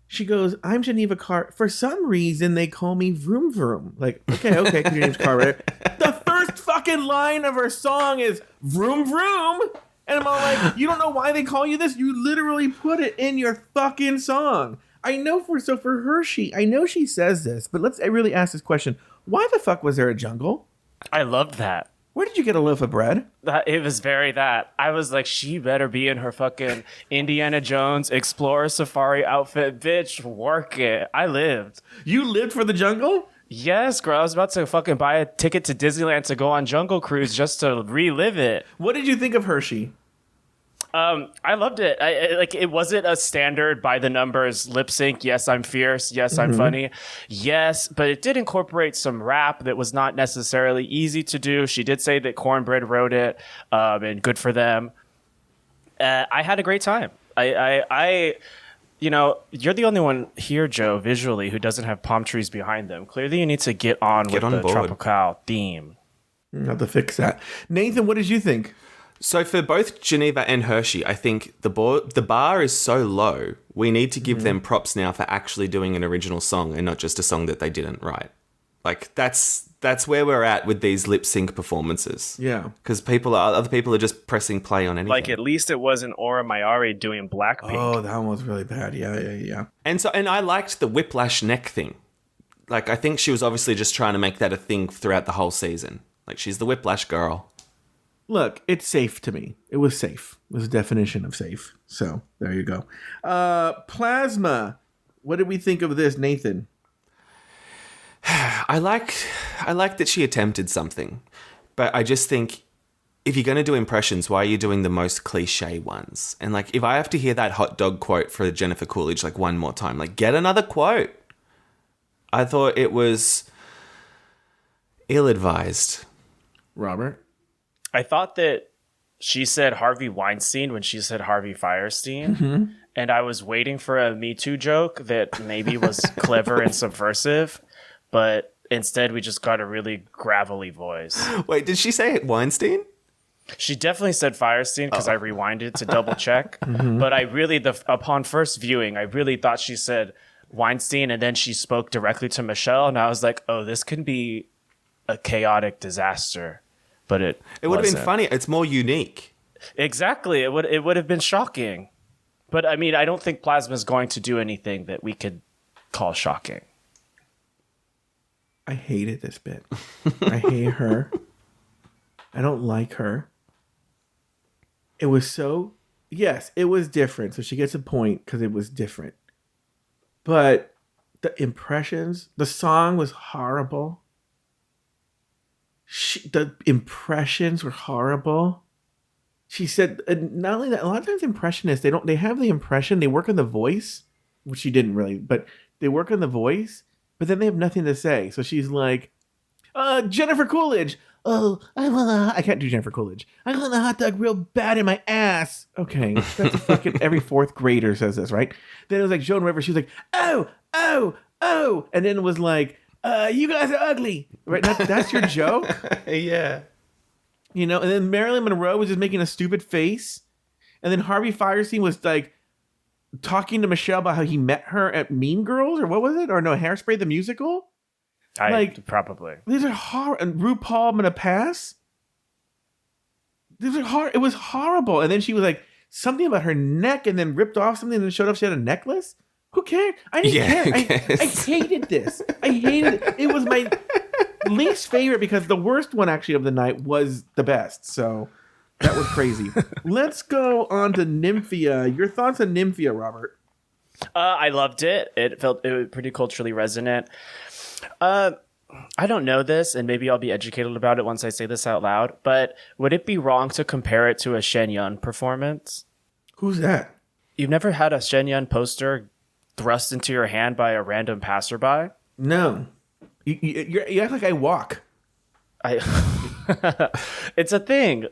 She goes, "I'm Geneva Carr. For some reason, they call me Vroom Vroom." Like, okay, because your name's Carr, right? The first fucking line of her song is Vroom Vroom. And I'm all like, you don't know why they call you this? You literally put it in your fucking song. I know for her, I know she says this, but let's really ask this question. Why the fuck was there a jungle?
I loved that.
Where did you get a loaf of bread?
It was very that. I was like, she better be in her fucking Indiana Jones Explorer Safari outfit. Bitch, work it. I lived.
You lived for the jungle?
Yes, girl. I was about to fucking buy a ticket to Disneyland to go on Jungle Cruise just to relive it.
What did you think of Hershey?
I loved it. It wasn't a standard by the numbers lip sync. Yes, I'm fierce. Yes, I'm funny. Yes, but it did incorporate some rap that was not necessarily easy to do. She did say that Cornbread wrote it, and good for them. I had a great time. You're the only one here, Joe, visually, who doesn't have palm trees behind them. Clearly, you need to get on the
board.
Tropical theme.
I'll have to fix that. Nathan, what did you think?
So for both Geneva and Hershey, I think the bar is so low. We need to give them props now for actually doing an original song and not just a song that they didn't write. Like that's where we're at with these lip sync performances.
Yeah,
because other people are just pressing play on anything.
Like at least it wasn't Aura Mayari doing Blackpink.
Oh, that one was really bad. Yeah.
And I liked the whiplash neck thing. Like I think she was obviously just trying to make that a thing throughout the whole season. Like she's the whiplash girl.
Look, it's safe to me. It was safe. It was a definition of safe. So there you go. Plasma. What did we think of this, Nathan?
I like that she attempted something, but I just think if you're going to do impressions, why are you doing the most cliche ones? And like, if I have to hear that hot dog quote for Jennifer Coolidge like one more time, like get another quote. I thought it was ill-advised.
Robert?
I thought that she said Harvey Weinstein when she said Harvey Firestein. And I was waiting for a Me Too joke that maybe was clever and subversive, but instead we just got a really gravelly voice.
Wait, did she say Weinstein?
She definitely said Firestein because I rewinded to double check. But I really, upon first viewing, I really thought she said Weinstein, and then she spoke directly to Michelle, and I was like, oh, this can be a chaotic disaster. But it
would have been funny. It's more unique.
Exactly. It would have been shocking. But I mean, I don't think Plasma's going to do anything that we could call shocking.
I hated this bit. I hate her. I don't like her. It was yes, it was different. So she gets a point because it was different. But the impressions, the song was horrible. The impressions were horrible. She said, not only that, a lot of times impressionists, they have the impression, they work on the voice, which she didn't really, but they work on the voice, but then they have nothing to say. So she's like, Jennifer Coolidge. Oh, I can't do Jennifer Coolidge. I want a hot dog real bad in my ass. Okay, that's fucking every fourth grader says this, right? Then it was like Joan Rivers. She was like, oh. And then it was like, You guys are ugly. Right? That's your joke?
Yeah.
And then Marilyn Monroe was just making a stupid face. And then Harvey Fierstein was like talking to Michelle about how he met her at Mean Girls, or what was it? Or no, Hairspray the musical?
Probably.
These are horrible. And RuPaul, I'm going to pass. These are hard. It was horrible. And then she was like, something about her neck, and then ripped off something and then showed up she had a necklace. Who cared? I didn't care. I hated this. I hated it. It was my least favorite because the worst one actually of the night was the best. So that was crazy. Let's go on to Nymphia. Your thoughts on Nymphia, Robert?
I loved it. It was pretty culturally resonant. I don't know this, and maybe I'll be educated about it once I say this out loud, but would it be wrong to compare it to a Shen Yun performance?
Who's that?
You've never had a Shen Yun poster thrust into your hand by a random passerby?
No. You act like I walk.
It's a thing.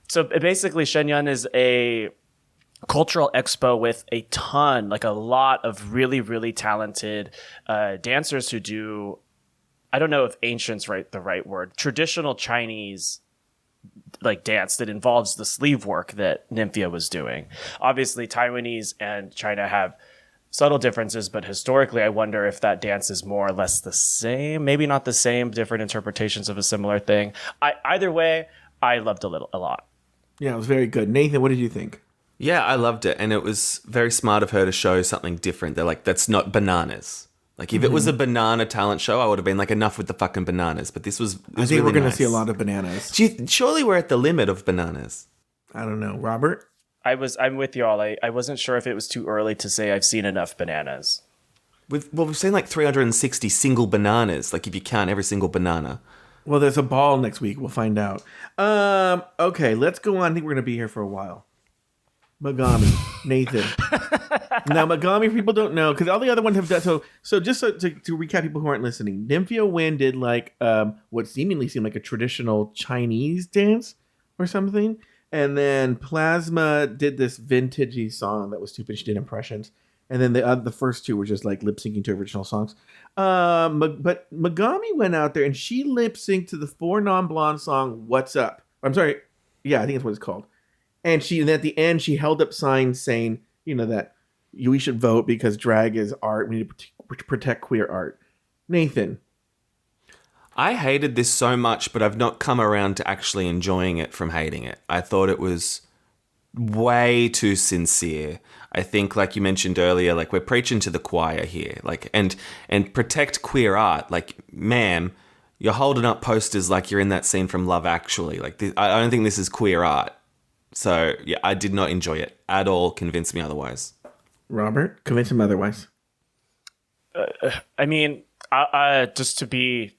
So basically, Shen Yun is a cultural expo with a ton, like a lot of really, really talented dancers who do, I don't know if ancient's the right word, traditional Chinese like dance that involves the sleeve work that Nymphia was doing. Obviously, Taiwanese and China have subtle differences, but historically, I wonder if that dance is more or less the same. Maybe not the same, different interpretations of a similar thing. Either way, I loved a lot.
Yeah, it was very good. Nathan, what did you think?
Yeah, I loved it. And it was very smart of her to show something different. They're like, that's not bananas. Like, if it was a banana talent show, I would have been like, enough with the fucking bananas. But this was
I think
really
we're going to
nice.
see a lot of bananas.
Surely we're at the limit of bananas.
I don't know. Robert?
I'm with you all. I wasn't sure if it was too early to say I've seen enough bananas.
We've seen like 360 single bananas. Like, if you count every single banana.
Well, there's a ball next week. We'll find out. Okay, let's go on. I think we're going to be here for a while. Megami. Nathan. Now, Megami, people don't know, because all the other ones have done. So just to recap people who aren't listening, Nymphia Wynn did like what seemingly seemed like a traditional Chinese dance or something. And then Plasma did this vintagey song that was stupid. She did impressions. And then the first two were just like lip syncing to original songs. But Megami went out there and she lip synced to the Four Non Blonde song "What's Up." I'm sorry, yeah, I think that's what it's called. And at the end she held up signs saying, that we should vote because drag is art. We need to protect queer art. Nathan,
I hated this so much, but I've not come around to actually enjoying it from hating it. I thought it was way too sincere. I think, like you mentioned earlier, like we're preaching to the choir here, like and protect queer art. Like, ma'am, you're holding up posters like you're in that scene from Love Actually. Like, I don't think this is queer art. So yeah, I did not enjoy it at all. Convince me otherwise.
Robert, convince him otherwise.
I mean, just to be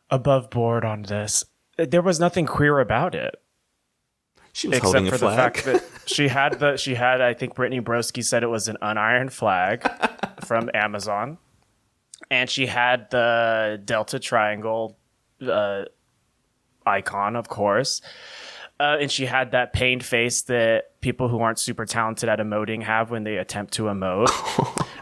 above board on this, there was nothing queer about it.
She was holding a flag.
The fact that she had, I think Brittany Broski said it was an unironed flag from Amazon. And she had the Delta Triangle icon, of course. And she had that pained face that people who aren't super talented at emoting have when they attempt to emote.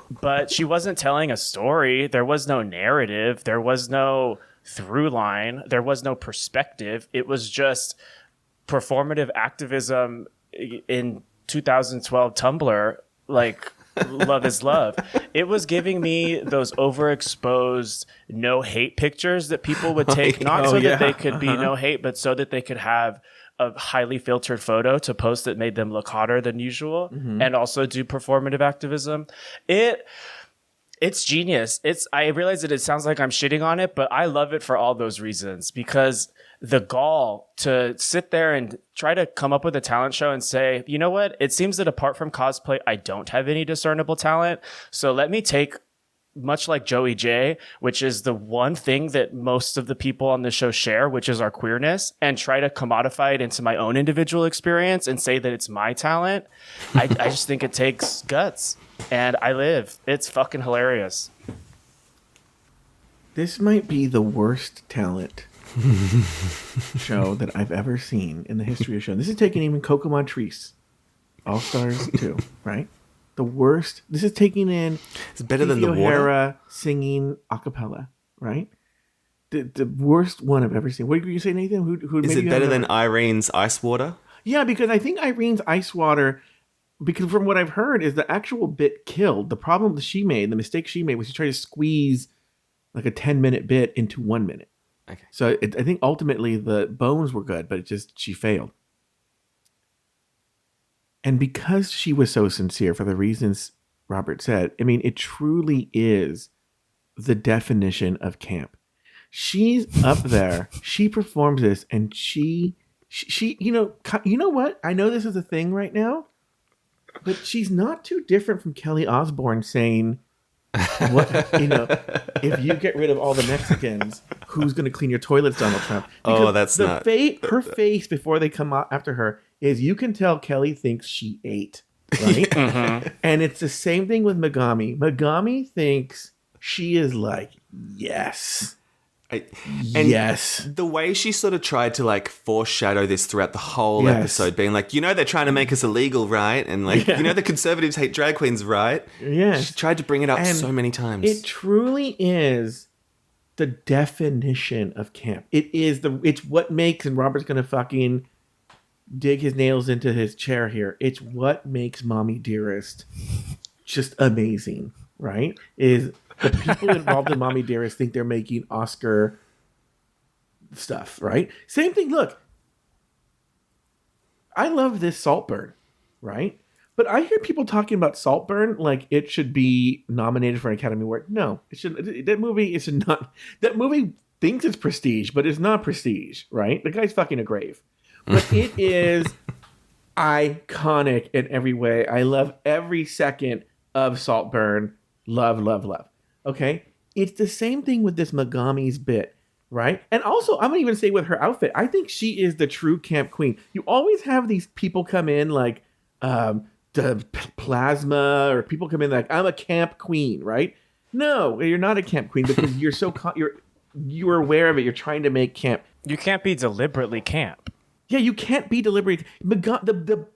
But she wasn't telling a story. There was no narrative. There was no through line. There was no perspective. It was just performative activism in 2012 Tumblr, like love is love. It was giving me those overexposed no hate pictures that people would take, that they could be no hate, but so that they could have a highly filtered photo to post that made them look hotter than usual, and also do performative activism. It's genius. I realize that it sounds like I'm shitting on it, but I love it for all those reasons, because the gall to sit there and try to come up with a talent show and say, you know what? It seems that apart from cosplay, I don't have any discernible talent. So let me take, much like Joey J, which is the one thing that most of the people on the show share, which is our queerness, and try to commodify it into my own individual experience and say that it's my talent. I just think it takes guts, and I live. It's fucking hilarious.
This might be the worst talent show that I've ever seen in the history of show. This is taking even Coco Montrese, All Stars 2, right? The worst. This is taking in.
It's better than the water.
O'Hara singing a cappella, right? The worst one I've ever seen. What did you say, Nathan? Who
Is it better than Irene's Ice Water?
Yeah, because I think Irene's Ice Water, because from what I've heard, is the actual bit killed. The problem that she made, the mistake she made, was she tried to squeeze like a 10-minute bit into 1 minute.
Okay.
So I think ultimately the bones were good, but she failed. And because she was so sincere for the reasons Robert said, I mean, it truly is the definition of camp. She's up there. She performs this, and she, you know what? I know this is a thing right now, but she's not too different from Kelly Osbourne saying, "What if you get rid of all the Mexicans, who's going to clean your toilets, Donald Trump?" Because
that's not
her face before they come after her is you can tell Kelly thinks she ate, right?
Mm-hmm.
And it's the same thing with Megami. Megami thinks she is like, yes. Yes.
The way she sort of tried to like foreshadow this throughout the whole episode, being like, they're trying to make us illegal, right? And like, the conservatives hate drag queens, right?
Yes.
She tried to bring it up so many times.
It truly is the definition of camp. It's what makes, and Robert's going to fucking dig his nails into his chair here. It's what makes Mommy Dearest just amazing, right? Is the people involved in Mommy Dearest think they're making Oscar stuff, right? Same thing. Look, I love this Saltburn, right? But I hear people talking about Saltburn like it should be nominated for an Academy Award. No, it shouldn't. That movie is not. That movie thinks it's prestige, but it's not prestige, right? The guy's fucking a grave, but it is iconic in every way. I love every second of Saltburn. Love, love, love. Okay? It's the same thing with this Megami's bit, right? And also, I'm going to even say with her outfit, I think she is the true camp queen. You always have these people come in like the Plasma, or people come in like, I'm a camp queen, right? No, you're not a camp queen because you're so you're aware of it. You're trying to make camp.
You can't be deliberately camp.
Yeah, you can't be deliberately. The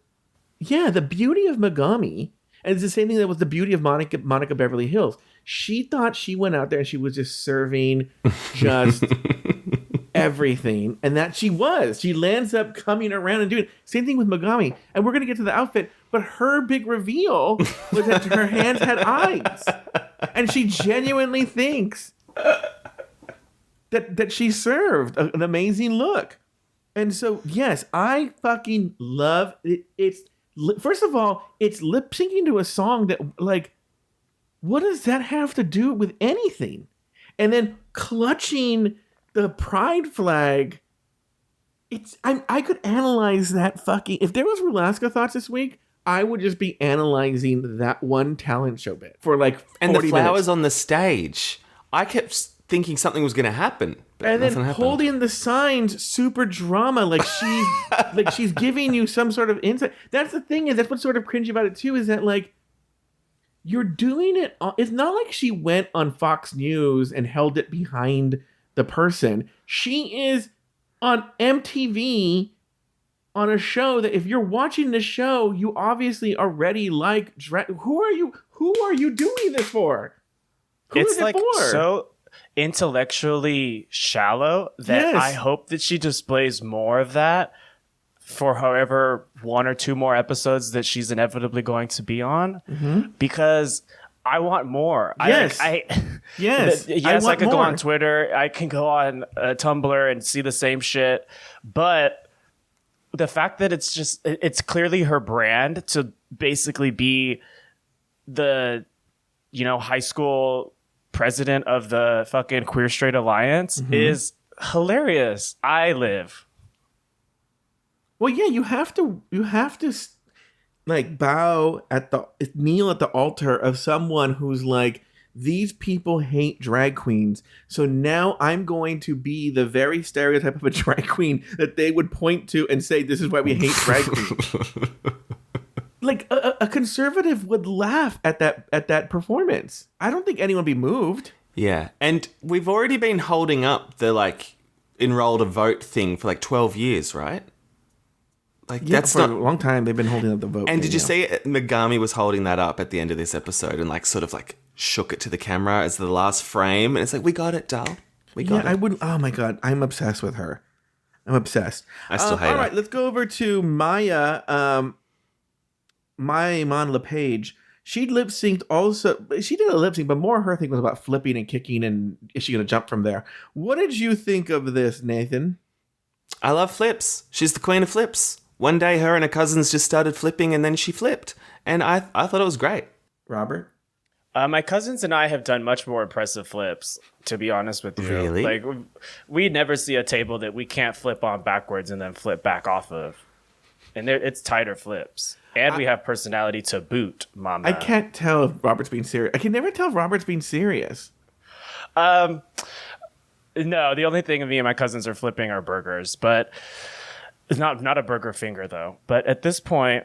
beauty of Megami, and it's the same thing that was the beauty of Monica Beverly Hills. She thought she went out there and she was just serving just everything. And that she was. She lands up coming around and doing it. Same thing with Megami. And we're going to get to the outfit. But her big reveal was that her hands had eyes. And she genuinely thinks that she served an amazing look. And so, yes, I fucking love it. First of all, it's lip syncing to a song that, like, what does that have to do with anything? And then clutching the pride flag. I could analyze that fucking. If there was Rulaska thoughts this week, I would just be analyzing that one talent show bit for like 40
and the flowers
minutes.
on the stage. I kept thinking something was going to happen, but
and then
nothing happened.
holding the signs, super drama, like she's giving you some sort of insight. That's the thing, is that's what's sort of cringy about it too, is that like you're doing it. It's not like she went on Fox News and held it behind the person. She is on MTV on a show that if you're watching the show, you obviously already like. Who are you doing this for? Who
It's
is it
like
for?
so intellectually shallow that
Yes.
I hope that she displays more of that for however one or two more episodes that she's inevitably going to be on, because I want more.
Yes. Yes.
I could go
more.
on Twitter, I can go on Tumblr and see the same shit, but the fact that it's clearly her brand to basically be the high school president of the fucking Queer Straight Alliance is hilarious. I live.
Well, yeah, you have to like kneel at the altar of someone who's like, these people hate drag queens, so now I'm going to be the very stereotype of a drag queen that they would point to and say, this is why we hate drag queens. Like a conservative would laugh at that performance. I don't think anyone would be moved.
Yeah, and we've already been holding up the like enroll to vote thing for like 12 years, right? Like
Yeah,
that's
for
not
a long time they've been holding up the vote.
And did you
see?
see Megami was holding that up at the end of this episode and like sort of like shook it to the camera as the last frame, and it's like, we got it, doll. We got it.
I wouldn't. Oh my god, I'm obsessed with her. I'm obsessed.
I still hate her.
All right, let's go over to Maya. Maya Iman LePage. She lip synced also. She did a lip sync, but more her thing was about flipping and kicking, and is she going to jump from there? What did you think of this, Nathan?
I love flips. She's the queen of flips. One day her and her cousins just started flipping and then she flipped. And I thought it was great.
Robert?
My cousins and I have done much more impressive flips, to be honest with you.
Really?
Like, we never see a table that we can't flip on backwards and then flip back off of. And it's tighter flips. And we have personality to boot, mama.
I can't tell if Robert's being serious. I can never tell if Robert's being serious.
No, the only thing me and my cousins are flipping are burgers, but it's not a burger finger though. But at this point,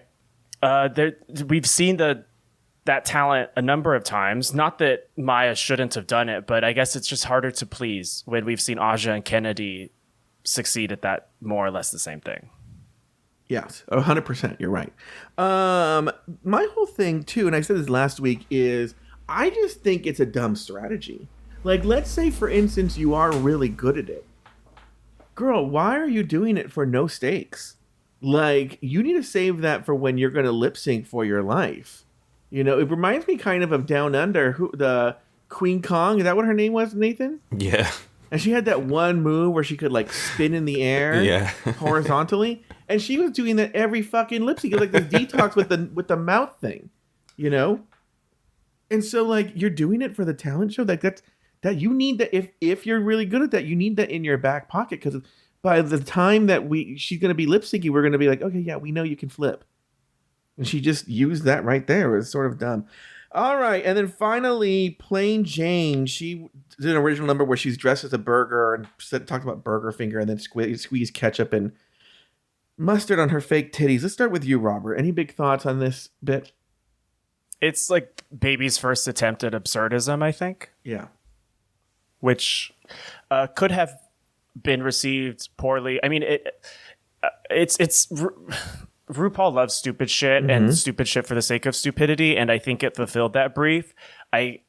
we've seen that talent a number of times. Not that Maya shouldn't have done it, but I guess it's just harder to please when we've seen Aja and Kennedy succeed at that more or less the same thing.
Yes, 100%. You're right. My whole thing too, and I said this last week, is I just think it's a dumb strategy. Like, let's say, for instance, you are really good at it. Girl, why are you doing it for no stakes? Like, you need to save that for when you're going to lip sync for your life. You know, it reminds me kind of Down Under, the Queen Kong. Is that what her name was, Nathan?
Yeah.
And she had that one move where she could, like, spin in the air horizontally. And she was doing that every fucking lip sync. It was like this detox with the mouth thing, you know? And so, like, you're doing it for the talent show. Like, that you need that. If you're really good at that, you need that in your back pocket, because by the time that she's going to be lip syncing, we're going to be like, okay, yeah, we know you can flip. And she just used that right there. It was sort of dumb. All right, and then finally, Plain Jane. She did an original number where she's dressed as a burger and talked about burger finger, and then squeezed ketchup and mustard on her fake titties. Let's start with you, Robert. Any big thoughts on this bit?
It's like baby's first attempt at absurdism, I think.
Yeah.
Which could have been received poorly. I mean, it's RuPaul loves stupid shit and stupid shit for the sake of stupidity, and I think it fulfilled that brief. I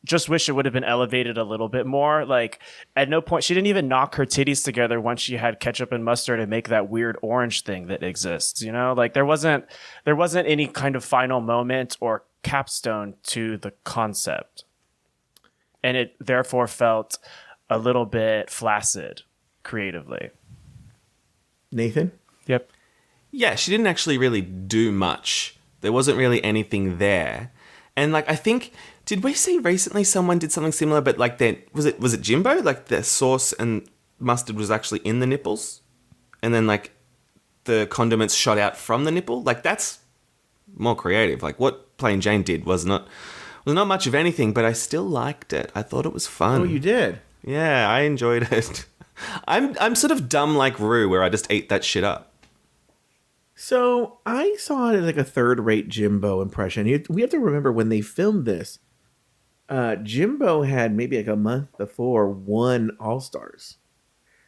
just wish it would have been elevated a little bit more. Like, at no point, she didn't even knock her titties together once she had ketchup and mustard and make that weird orange thing that exists, you know? Like, there wasn't any kind of final moment or capstone to the concept. And it therefore felt a little bit flaccid creatively.
Nathan?
Yep.
Yeah, she didn't actually really do much. There wasn't really anything there. And like, I think, did we see recently someone did something similar, but like was it Jimbo? Like the sauce and mustard was actually in the nipples, and then like the condiments shot out from the nipple? Like, that's more creative. Like what Plain Jane did was not much of anything, but I still liked it. I thought it was fun.
Oh, you did?
Yeah, I enjoyed it. I'm sort of dumb like Rue, where I just eat that shit up.
So I saw it as like a third-rate Jimbo impression. We have to remember when they filmed this, Jimbo had maybe like a month before won All-Stars.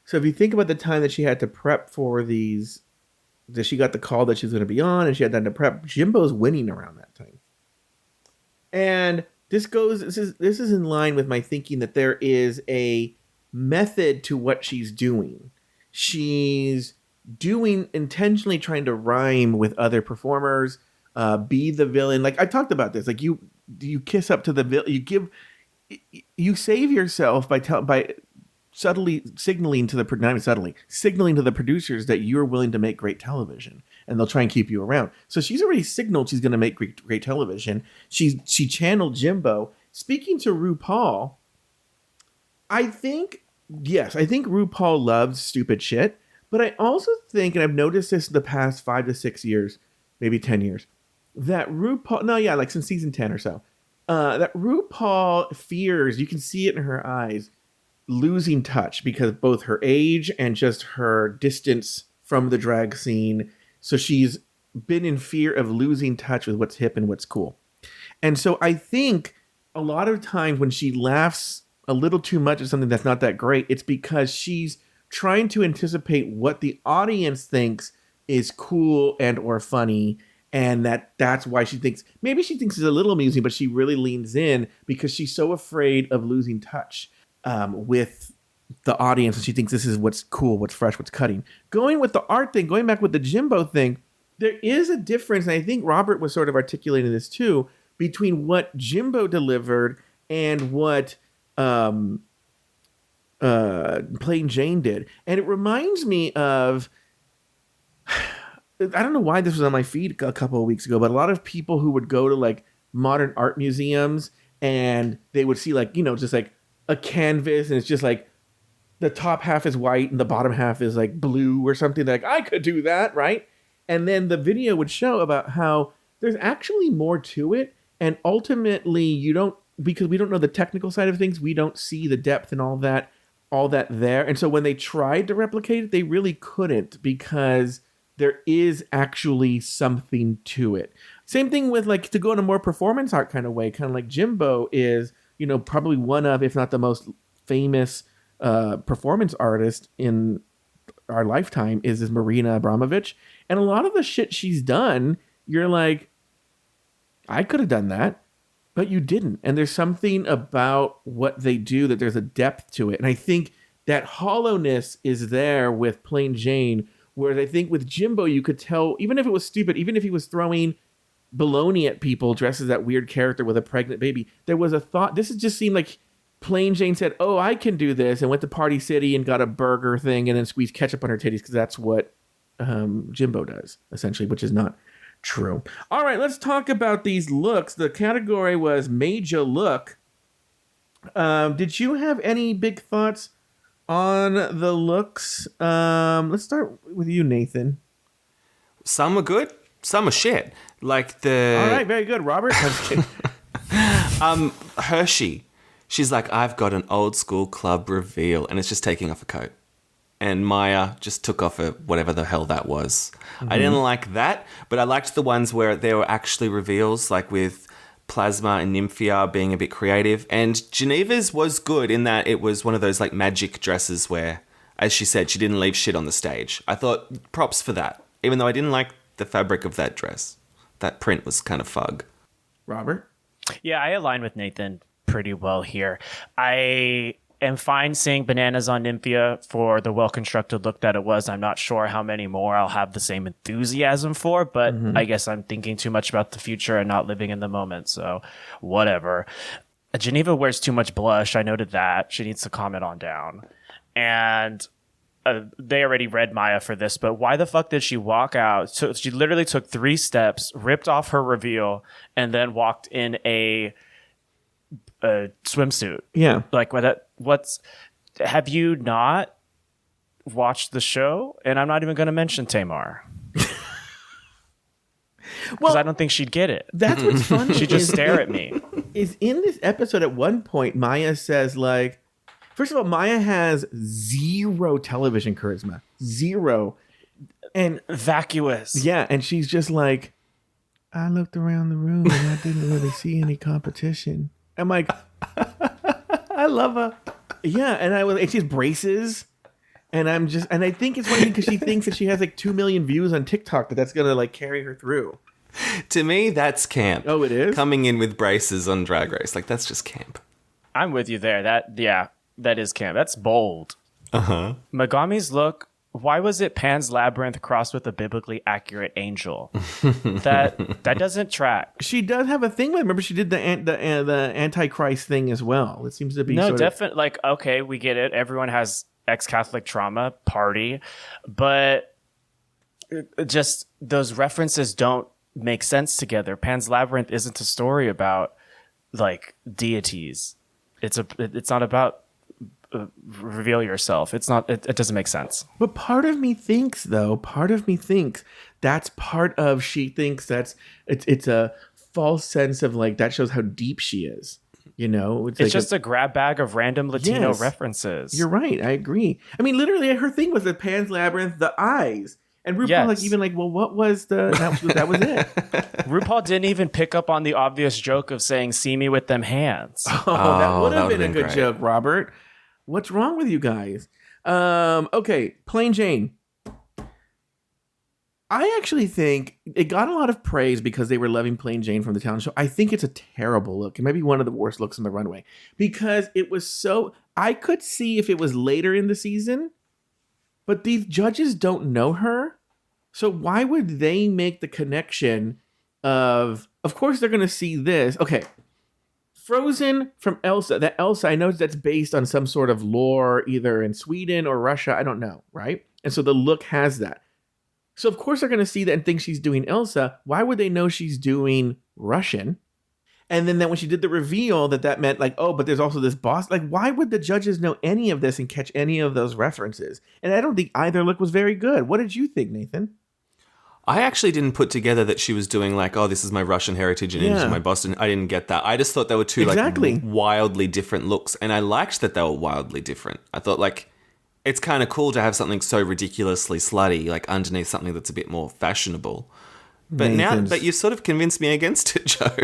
So if you think about the time that she had to prep for these, that she got the call that she was going to be on, and she had time to prep, Jimbo's winning around that time. And this is in line with my thinking that there is a method to what she's doing. She's intentionally trying to rhyme with other performers, be the villain. Like, I talked about this. Like, you kiss up to the villain. You save yourself by subtly signaling to the producers that you're willing to make great television, and they'll try and keep you around. So she's already signaled she's going to make great television. She channeled Jimbo. Speaking to RuPaul, I think RuPaul loves stupid shit, but I also think, and I've noticed this in the past 5 to 6 years, maybe 10 years, that RuPaul, since season 10 or so, that RuPaul fears, you can see it in her eyes, losing touch because of both her age and just her distance from the drag scene. So she's been in fear of losing touch with what's hip and what's cool. And so I think a lot of times when she laughs a little too much at something that's not that great, it's because she's trying to anticipate what the audience thinks is cool and or funny, and that's why she thinks it's a little amusing, but she really leans in because she's so afraid of losing touch with the audience, and she thinks this is what's cool, what's fresh, what's cutting. Going with the art thing, going back with the Jimbo thing, there is a difference, and I think Robert was sort of articulating this too, between what Jimbo delivered and what Plain Jane did. And it reminds me of, I don't know why this was on my feed a couple of weeks ago, but a lot of people who would go to like modern art museums and they would see like, you know, just like a canvas and it's just like the top half is white and the bottom half is like blue or something. They're like, I could do that, right? And then the video would show about how there's actually more to it. And ultimately, because we don't know the technical side of things, we don't see the depth and all that there. And so when they tried to replicate it, they really couldn't because there is actually something to it. Same thing with like, to go in a more performance art kind of way, kind of like Jimbo is, you know, probably one of, if not the most famous performance artist in our lifetime is Marina Abramović. And a lot of the shit she's done, you're like, I could have done that, but you didn't. And there's something about what they do that there's a depth to it. And I think that hollowness is there with Plain Jane, whereas I think with Jimbo, you could tell, even if it was stupid, even if he was throwing baloney at people dressed as that weird character with a pregnant baby, there was a thought. This just seemed like Plain Jane said, oh, I can do this, and went to Party City and got a burger thing and then squeezed ketchup on her titties, because that's what Jimbo does, essentially, which is not true. All right, let's talk about these looks. The category was Major Look. Did you have any big thoughts on the looks? Let's start with you, Nathan.
Some are good, some are shit. Like the...
All right, very good, Robert.
Hershey. She's like, I've got an old school club reveal, and it's just taking off a coat. And Maya just took off whatever the hell that was. Mm-hmm. I didn't like that, but I liked the ones where there were actually reveals, like with Plasma and Nymphia being a bit creative. And Geneva's was good in that it was one of those like magic dresses where, as she said, she didn't leave shit on the stage. I thought props for that, even though I didn't like the fabric of that dress. That print was kind of fug.
Robert?
Yeah, I align with Nathan pretty well here. I am fine seeing bananas on Nymphia for the well-constructed look that it was. I'm not sure how many more I'll have the same enthusiasm for, but I guess I'm thinking too much about the future and not living in the moment, so whatever. Geneva wears too much blush. I noted that. She needs to calm it on down. And they already read Maya for this, but why the fuck did she walk out? So she literally took 3 steps, ripped off her reveal, and then walked in a swimsuit.
Yeah.
Like, have you not watched the show? And I'm not even going to mention Tamar. Because I don't think she'd get it.
That's what's funny.
She'd just stare at me.
Is in this episode at one point, Maya says, like, first of all, Maya has 0 television charisma. 0. And
vacuous.
Yeah, and she's just like, I looked around the room and I didn't really see any competition. I'm like, I love her. Yeah, and she has braces, and I think it's funny because she thinks that she has like 2 million views on TikTok, that's gonna like carry her through.
To me, that's camp.
Oh, it is?
Coming in with braces on Drag Race, like that's just camp.
I'm with you there. That is camp. That's bold. Megami's look. Why was it Pan's Labyrinth crossed with a biblically accurate angel? That doesn't track.
She does have a thing. Remember, she did the Antichrist thing as well. It seems to be
definitely. Like, okay, we get it. Everyone has ex-Catholic trauma. Party, but just those references don't make sense together. Pan's Labyrinth isn't a story about like deities. It's not about. Reveal yourself. It's not. It doesn't make sense.
But part of me thinks that's part of. She thinks it's a false sense of like that shows how deep she is. You know,
it's like just a grab bag of random Latino references.
You're right. I agree. I mean, literally, her thing was the Pan's Labyrinth, the eyes, and RuPaul well, what was that was it?
RuPaul didn't even pick up on the obvious joke of saying, "See me with them hands."
Oh, that would have been a good joke, Robert. What's wrong with you guys? Okay, Plain Jane. I actually think it got a lot of praise because they were loving Plain Jane from the talent show. I think it's a terrible look. It might be one of the worst looks on the runway because it was so... I could see if it was later in the season, but these judges don't know her. So why would they make the connection of course they're going to see this. Okay. Frozen from Elsa. That Elsa, I know that's based on some sort of lore, either in Sweden or Russia. I don't know, right? And so the look has that. So of course they're going to see that and think she's doing Elsa. Why would they know she's doing Russian? And then that when she did the reveal that meant like, oh, but there's also this boss. Like, why would the judges know any of this and catch any of those references? And I don't think either look was very good. What did you think, Nathan?
I actually didn't put together that she was doing like, oh, this is my Russian heritage and into my Boston. I didn't get that. I just thought they were two like wildly different looks. And I liked that they were wildly different. I thought like, it's kind of cool to have something so ridiculously slutty, like underneath something that's a bit more fashionable. But but you sort of convinced me against it, Joe.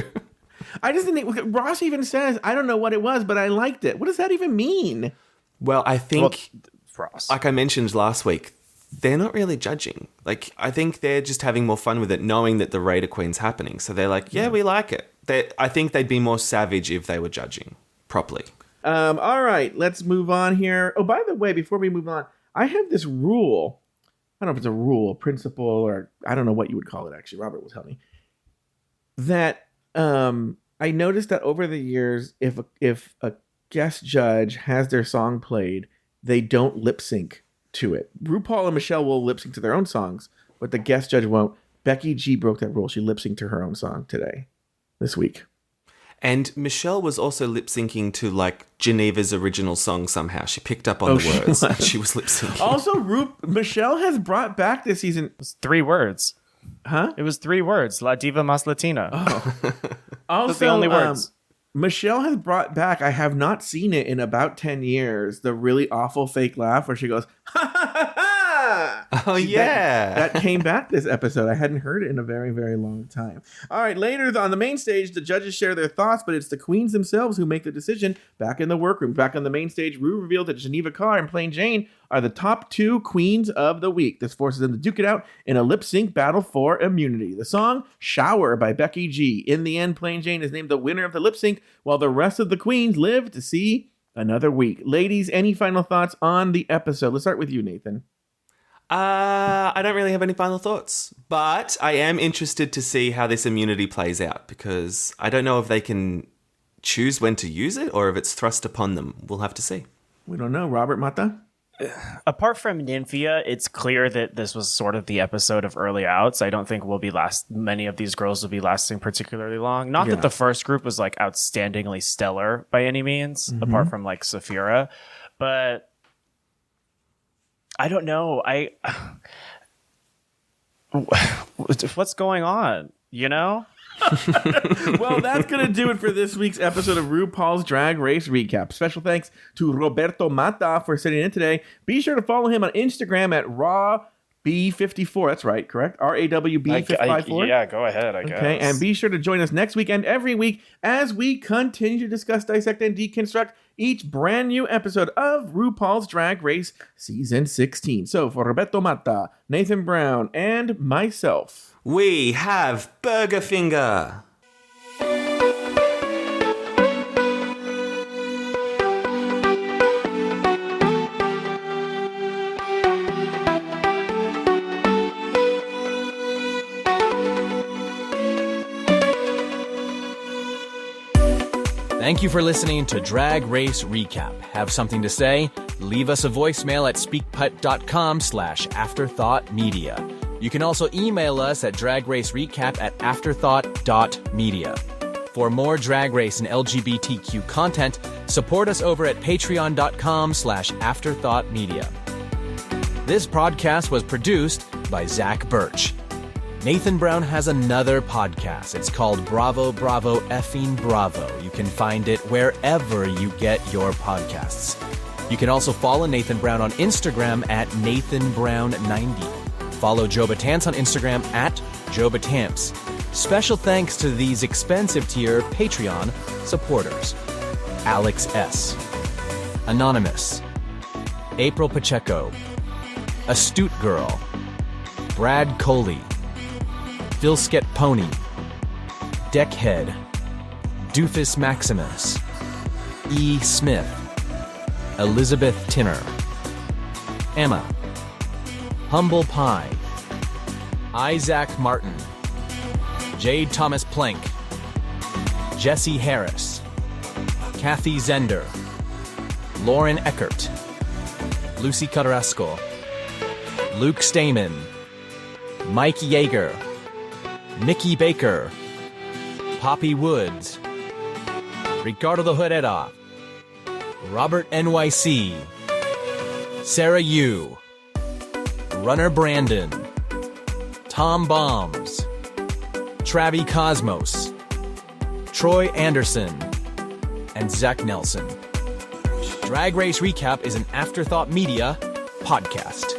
I just think Ross even says, I don't know what it was, but I liked it. What does that even mean?
Well, I think,
Ross,
like I mentioned last week, they're not really judging. Like, I think they're just having more fun with it, knowing that the Raider Queen's happening. So they're like, yeah, we like it. I think they'd be more savage if they were judging properly.
All right, let's move on here. Oh, by the way, before we move on, I have this rule. I don't know if it's a rule, principle, or I don't know what you would call it, actually. Robert will tell me. That I noticed that over the years, if a guest judge has their song played, they don't lip sync to it. RuPaul and Michelle will lip sync to their own songs, but the guest judge won't. Becky G broke that rule. She lip synced to her own song this week.
And Michelle was also lip syncing to like Geneva's original song somehow. She picked up on the words. She was lip syncing.
Also, Michelle has brought back this season.
It was 3 words.
Huh?
It was 3 words. La Diva Mas Latina.
Oh. Also,
that's the only words.
Michelle has brought back, I have not seen it in about 10 years, the really awful fake laugh where she goes, ha ha ha ha!
Oh, yeah.
That came back this episode. I hadn't heard it in a very, very long time. All right, later on the main stage, the judges share their thoughts, but it's the queens themselves who make the decision. Back in the workroom, back on the main stage, Rue revealed that Geneva Carr and Plain Jane are the top 2 queens of the week. This forces them to duke it out in a lip-sync battle for immunity. The song, Shower by Becky G. In the end, Plain Jane is named the winner of the lip-sync, while the rest of the queens live to see another week. Ladies, any final thoughts on the episode? Let's start with you, Nathan.
I don't really have any final thoughts, but I am interested to see how this immunity plays out because I don't know if they can choose when to use it or if it's thrust upon them. We'll have to see.
We don't know. Robert Mata?
Apart from Nymphia, it's clear that this was sort of the episode of early outs. I don't think many of these girls will be lasting particularly long. Not that the first group was like outstandingly stellar by any means, apart from like Saphira, but I don't know. What's going on? You know?
Well, that's going to do it for this week's episode of RuPaul's Drag Race Recap. Special thanks to Roberto Mata for sitting in today. Be sure to follow him on Instagram at RawB54. That's right, correct? RAWB54?
Yeah, go ahead, I guess.
Okay, and be sure to join us next week and every week as we continue to discuss, dissect, and deconstruct each brand new episode of RuPaul's Drag Race Season 16. So for Roberto Mata, Nathan Brown, and myself,
we have Burger Finger.
Thank you for listening to Drag Race Recap. Have something to say? Leave us a voicemail at speakpipe.com/afterthoughtmedia. You can also email us at dragracerecap@afterthought.media. For more Drag Race and LGBTQ content, support us over at patreon.com/afterthoughtmedia. This podcast was produced by Zach Birch. Nathan Brown has another podcast. It's called Bravo, Bravo, Effing Bravo. You can find it wherever you get your podcasts. You can also follow Nathan Brown on Instagram at NathanBrown90. Follow Joe Betance on Instagram at Joe Betance. Special thanks to these expensive tier Patreon supporters. Alex S. Anonymous. April Pacheco. Astute Girl. Brad Coley, Philskett Pony, Deckhead, Doofus Maximus, E. Smith, Elizabeth Tinner, Emma, Humble Pie, Isaac Martin, Jade Thomas Plank, Jesse Harris, Kathy Zender, Lauren Eckert, Lucy Carrasco, Luke Stamen, Mike Yeager, Nikki Baker, Poppy Woods, Ricardo the Hood Edda, Robert NYC, Sarah Yu, Runner Brandon, Tom Bombs, Travi Cosmos, Troy Anderson, and Zach Nelson. Drag Race Recap is an Afterthought Media podcast.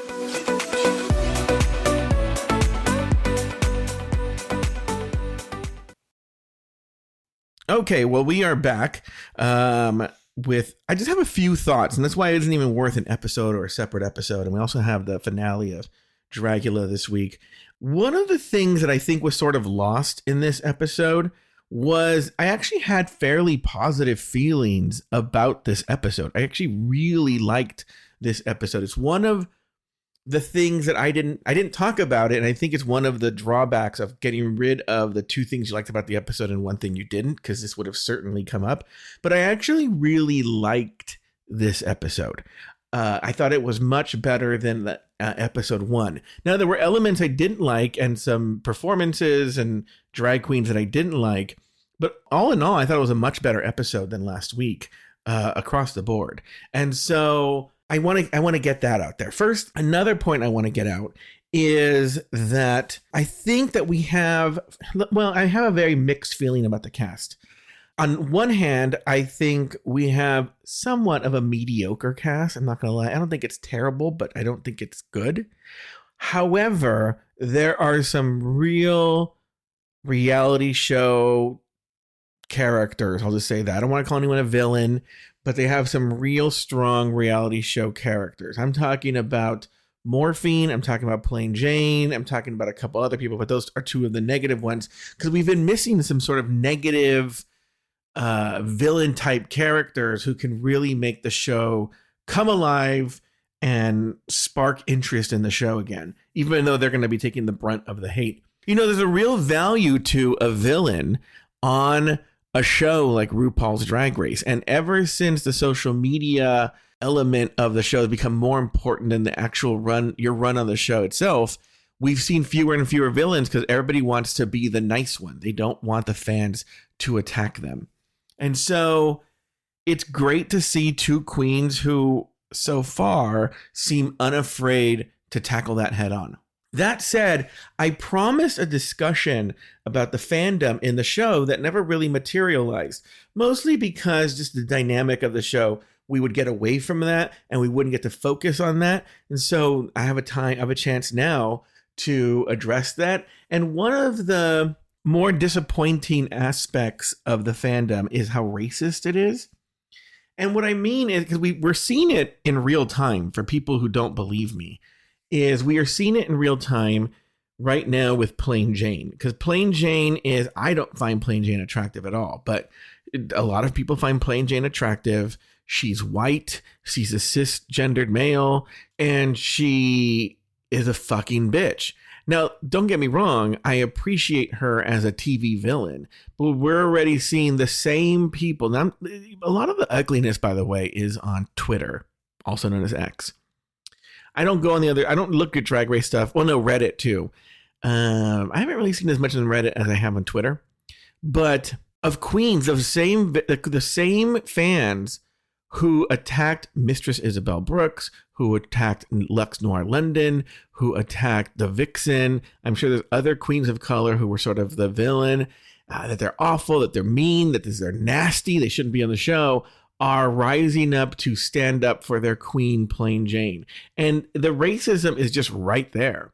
Okay, well, we are back with... I just have a few thoughts, and that's why it isn't even worth an episode or a separate episode. And we also have the finale of Dragula this week. One of the things that I think was sort of lost in this episode was I actually had fairly positive feelings about this episode. I actually really liked this episode. It's one of the things that I didn't talk about it, and I think it's one of the drawbacks of getting rid of the two things you liked about the episode and one thing you didn't, because this would have certainly come up. But I actually really liked this episode. I thought it was much better than the episode 1. Now, there were elements I didn't like and some performances and drag queens that I didn't like, but all in all, I thought it was a much better episode than last week across the board. And so I want to get that out there. First, another point I want to get out is that I think that I have a very mixed feeling about the cast. On one hand, I think we have somewhat of a mediocre cast. I'm not going to lie. I don't think it's terrible, but I don't think it's good. However, there are some real reality show characters. I'll just say that. I don't want to call anyone a villain, but they have some real strong reality show characters. I'm talking about Morphine. I'm talking about Plain Jane. I'm talking about a couple other people, but those are two of the negative ones because we've been missing some sort of negative villain type characters who can really make the show come alive and spark interest in the show again, even though they're going to be taking the brunt of the hate. You know, there's a real value to a villain on a show like RuPaul's Drag Race. And ever since the social media element of the show has become more important than the actual your run on the show itself, we've seen fewer and fewer villains because everybody wants to be the nice one. They don't want the fans to attack them. And so it's great to see two queens who so far seem unafraid to tackle that head on. That said, I promised a discussion about the fandom in the show that never really materialized, mostly because just the dynamic of the show, we would get away from that and we wouldn't get to focus on that. And so I have a chance now to address that. And one of the more disappointing aspects of the fandom is how racist it is. And what I mean is, because we're seeing it in real time for people who don't believe me, is we are seeing it in real time right now with Plain Jane. Because Plain Jane I don't find Plain Jane attractive at all, but a lot of people find Plain Jane attractive. She's white, she's a cisgendered male, and she is a fucking bitch. Now, don't get me wrong, I appreciate her as a TV villain, but we're already seeing the same people. Now, a lot of the ugliness, by the way, is on Twitter, also known as X. I don't look at Drag Race stuff. Well, no, Reddit too. I haven't really seen as much on Reddit as I have on Twitter, but of queens, the same fans who attacked Mistress Isabel Brooks, who attacked Lux Noir London, who attacked the Vixen. I'm sure there's other queens of color who were sort of the villain, that they're awful, that they're mean, that they're nasty, they shouldn't be on the show, are rising up to stand up for their queen, Plain Jane. And the racism is just right there.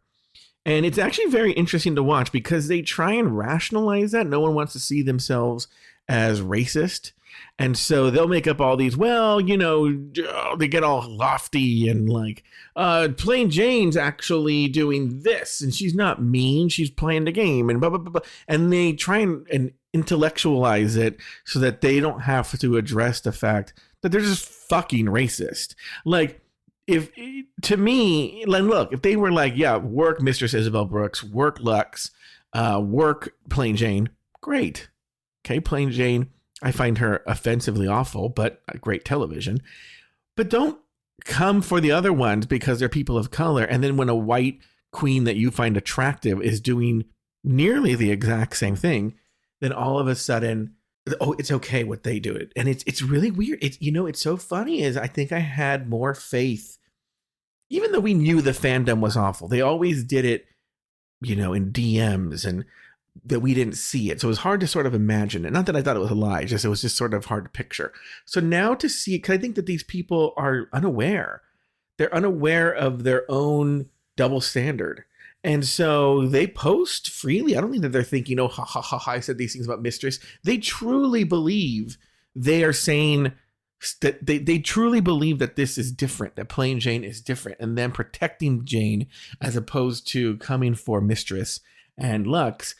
And it's actually very interesting to watch because they try and rationalize that. No one wants to see themselves as racist. And so they'll make up all these, well, you know, they get all lofty and like, Plain Jane's actually doing this and she's not mean. She's playing the game and blah, blah, blah, blah. And they try and intellectualize it so that they don't have to address the fact that they're just fucking racist. Like, if to me, look, if they were like, yeah, work Mistress Isabel Brooks, work Lux, work Plain Jane, great. Okay, Plain Jane, I find her offensively awful, but great television. But don't come for the other ones because they're people of color. And then when a white queen that you find attractive is doing nearly the exact same thing, then all of a sudden, oh, it's okay what they do it. And it's really weird. It's, you know, it's so funny is I think I had more faith, even though we knew the fandom was awful. They always did it, you know, in DMs and that we didn't see it. So it was hard to sort of imagine it. Not that I thought it was a lie, just it was just sort of hard to picture. So now to see it, because I think that these people are unaware. They're unaware of their own double standard. And so they post freely. I don't think that they're thinking, oh, ha, ha, ha, ha, I said these things about Mistress. They truly believe they are saying that they truly believe that this is different, that Plain Jane is different, and then protecting Jane as opposed to coming for Mistress and Lux,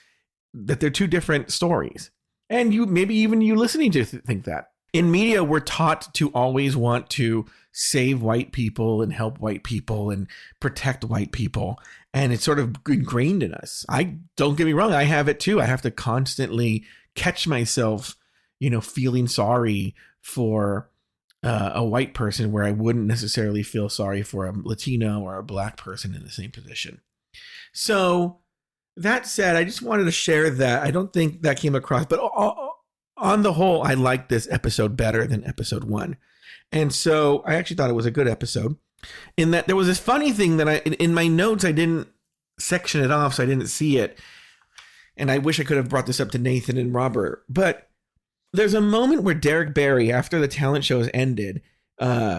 that they're two different stories. And you, maybe even you listening to think that. In media, we're taught to always want to save white people and help white people and protect white people. And it's sort of ingrained in us. Don't get me wrong, I have it too. I have to constantly catch myself, you know, feeling sorry for a white person where I wouldn't necessarily feel sorry for a Latino or a black person in the same position. So that said, I just wanted to share that. I don't think that came across, but on the whole, I liked this episode better than episode 1. And so I actually thought it was a good episode in that there was this funny thing that in my notes, I didn't section it off, so I didn't see it. And I wish I could have brought this up to Nathan and Robert, but there's a moment where Derek Barry, after the talent show has ended,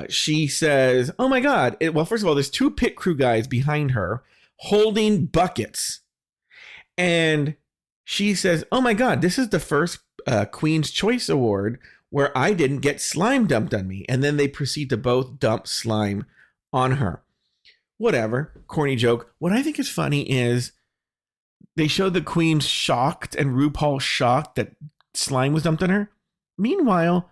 she says, oh my God. Well, first of all, there's 2 pit crew guys behind her holding buckets. And she says, oh my God, this is the first Queen's Choice Award where I didn't get slime dumped on me. And then they proceed to both dump slime on her. Whatever, corny joke. What I think is funny is they showed the Queen shocked and RuPaul shocked that slime was dumped on her. Meanwhile,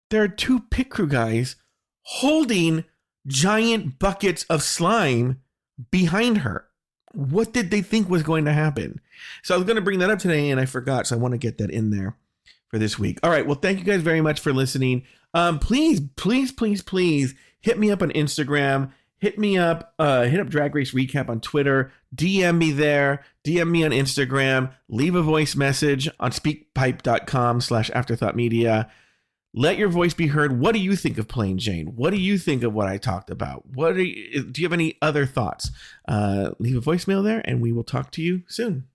there are 2 pit crew guys holding giant buckets of slime behind her. What did they think was going to happen? So I was going to bring that up today and I forgot. So I want to get that in there for this week. All right. Well, thank you guys very much for listening. Please hit me up on Instagram. Hit up Drag Race Recap on Twitter. DM me there. DM me on Instagram. Leave a voice message on speakpipe.com/afterthoughtmedia. Let your voice be heard. What do you think of Plain Jane? What do you think of what I talked about? Do you have any other thoughts? Leave a voicemail there and we will talk to you soon.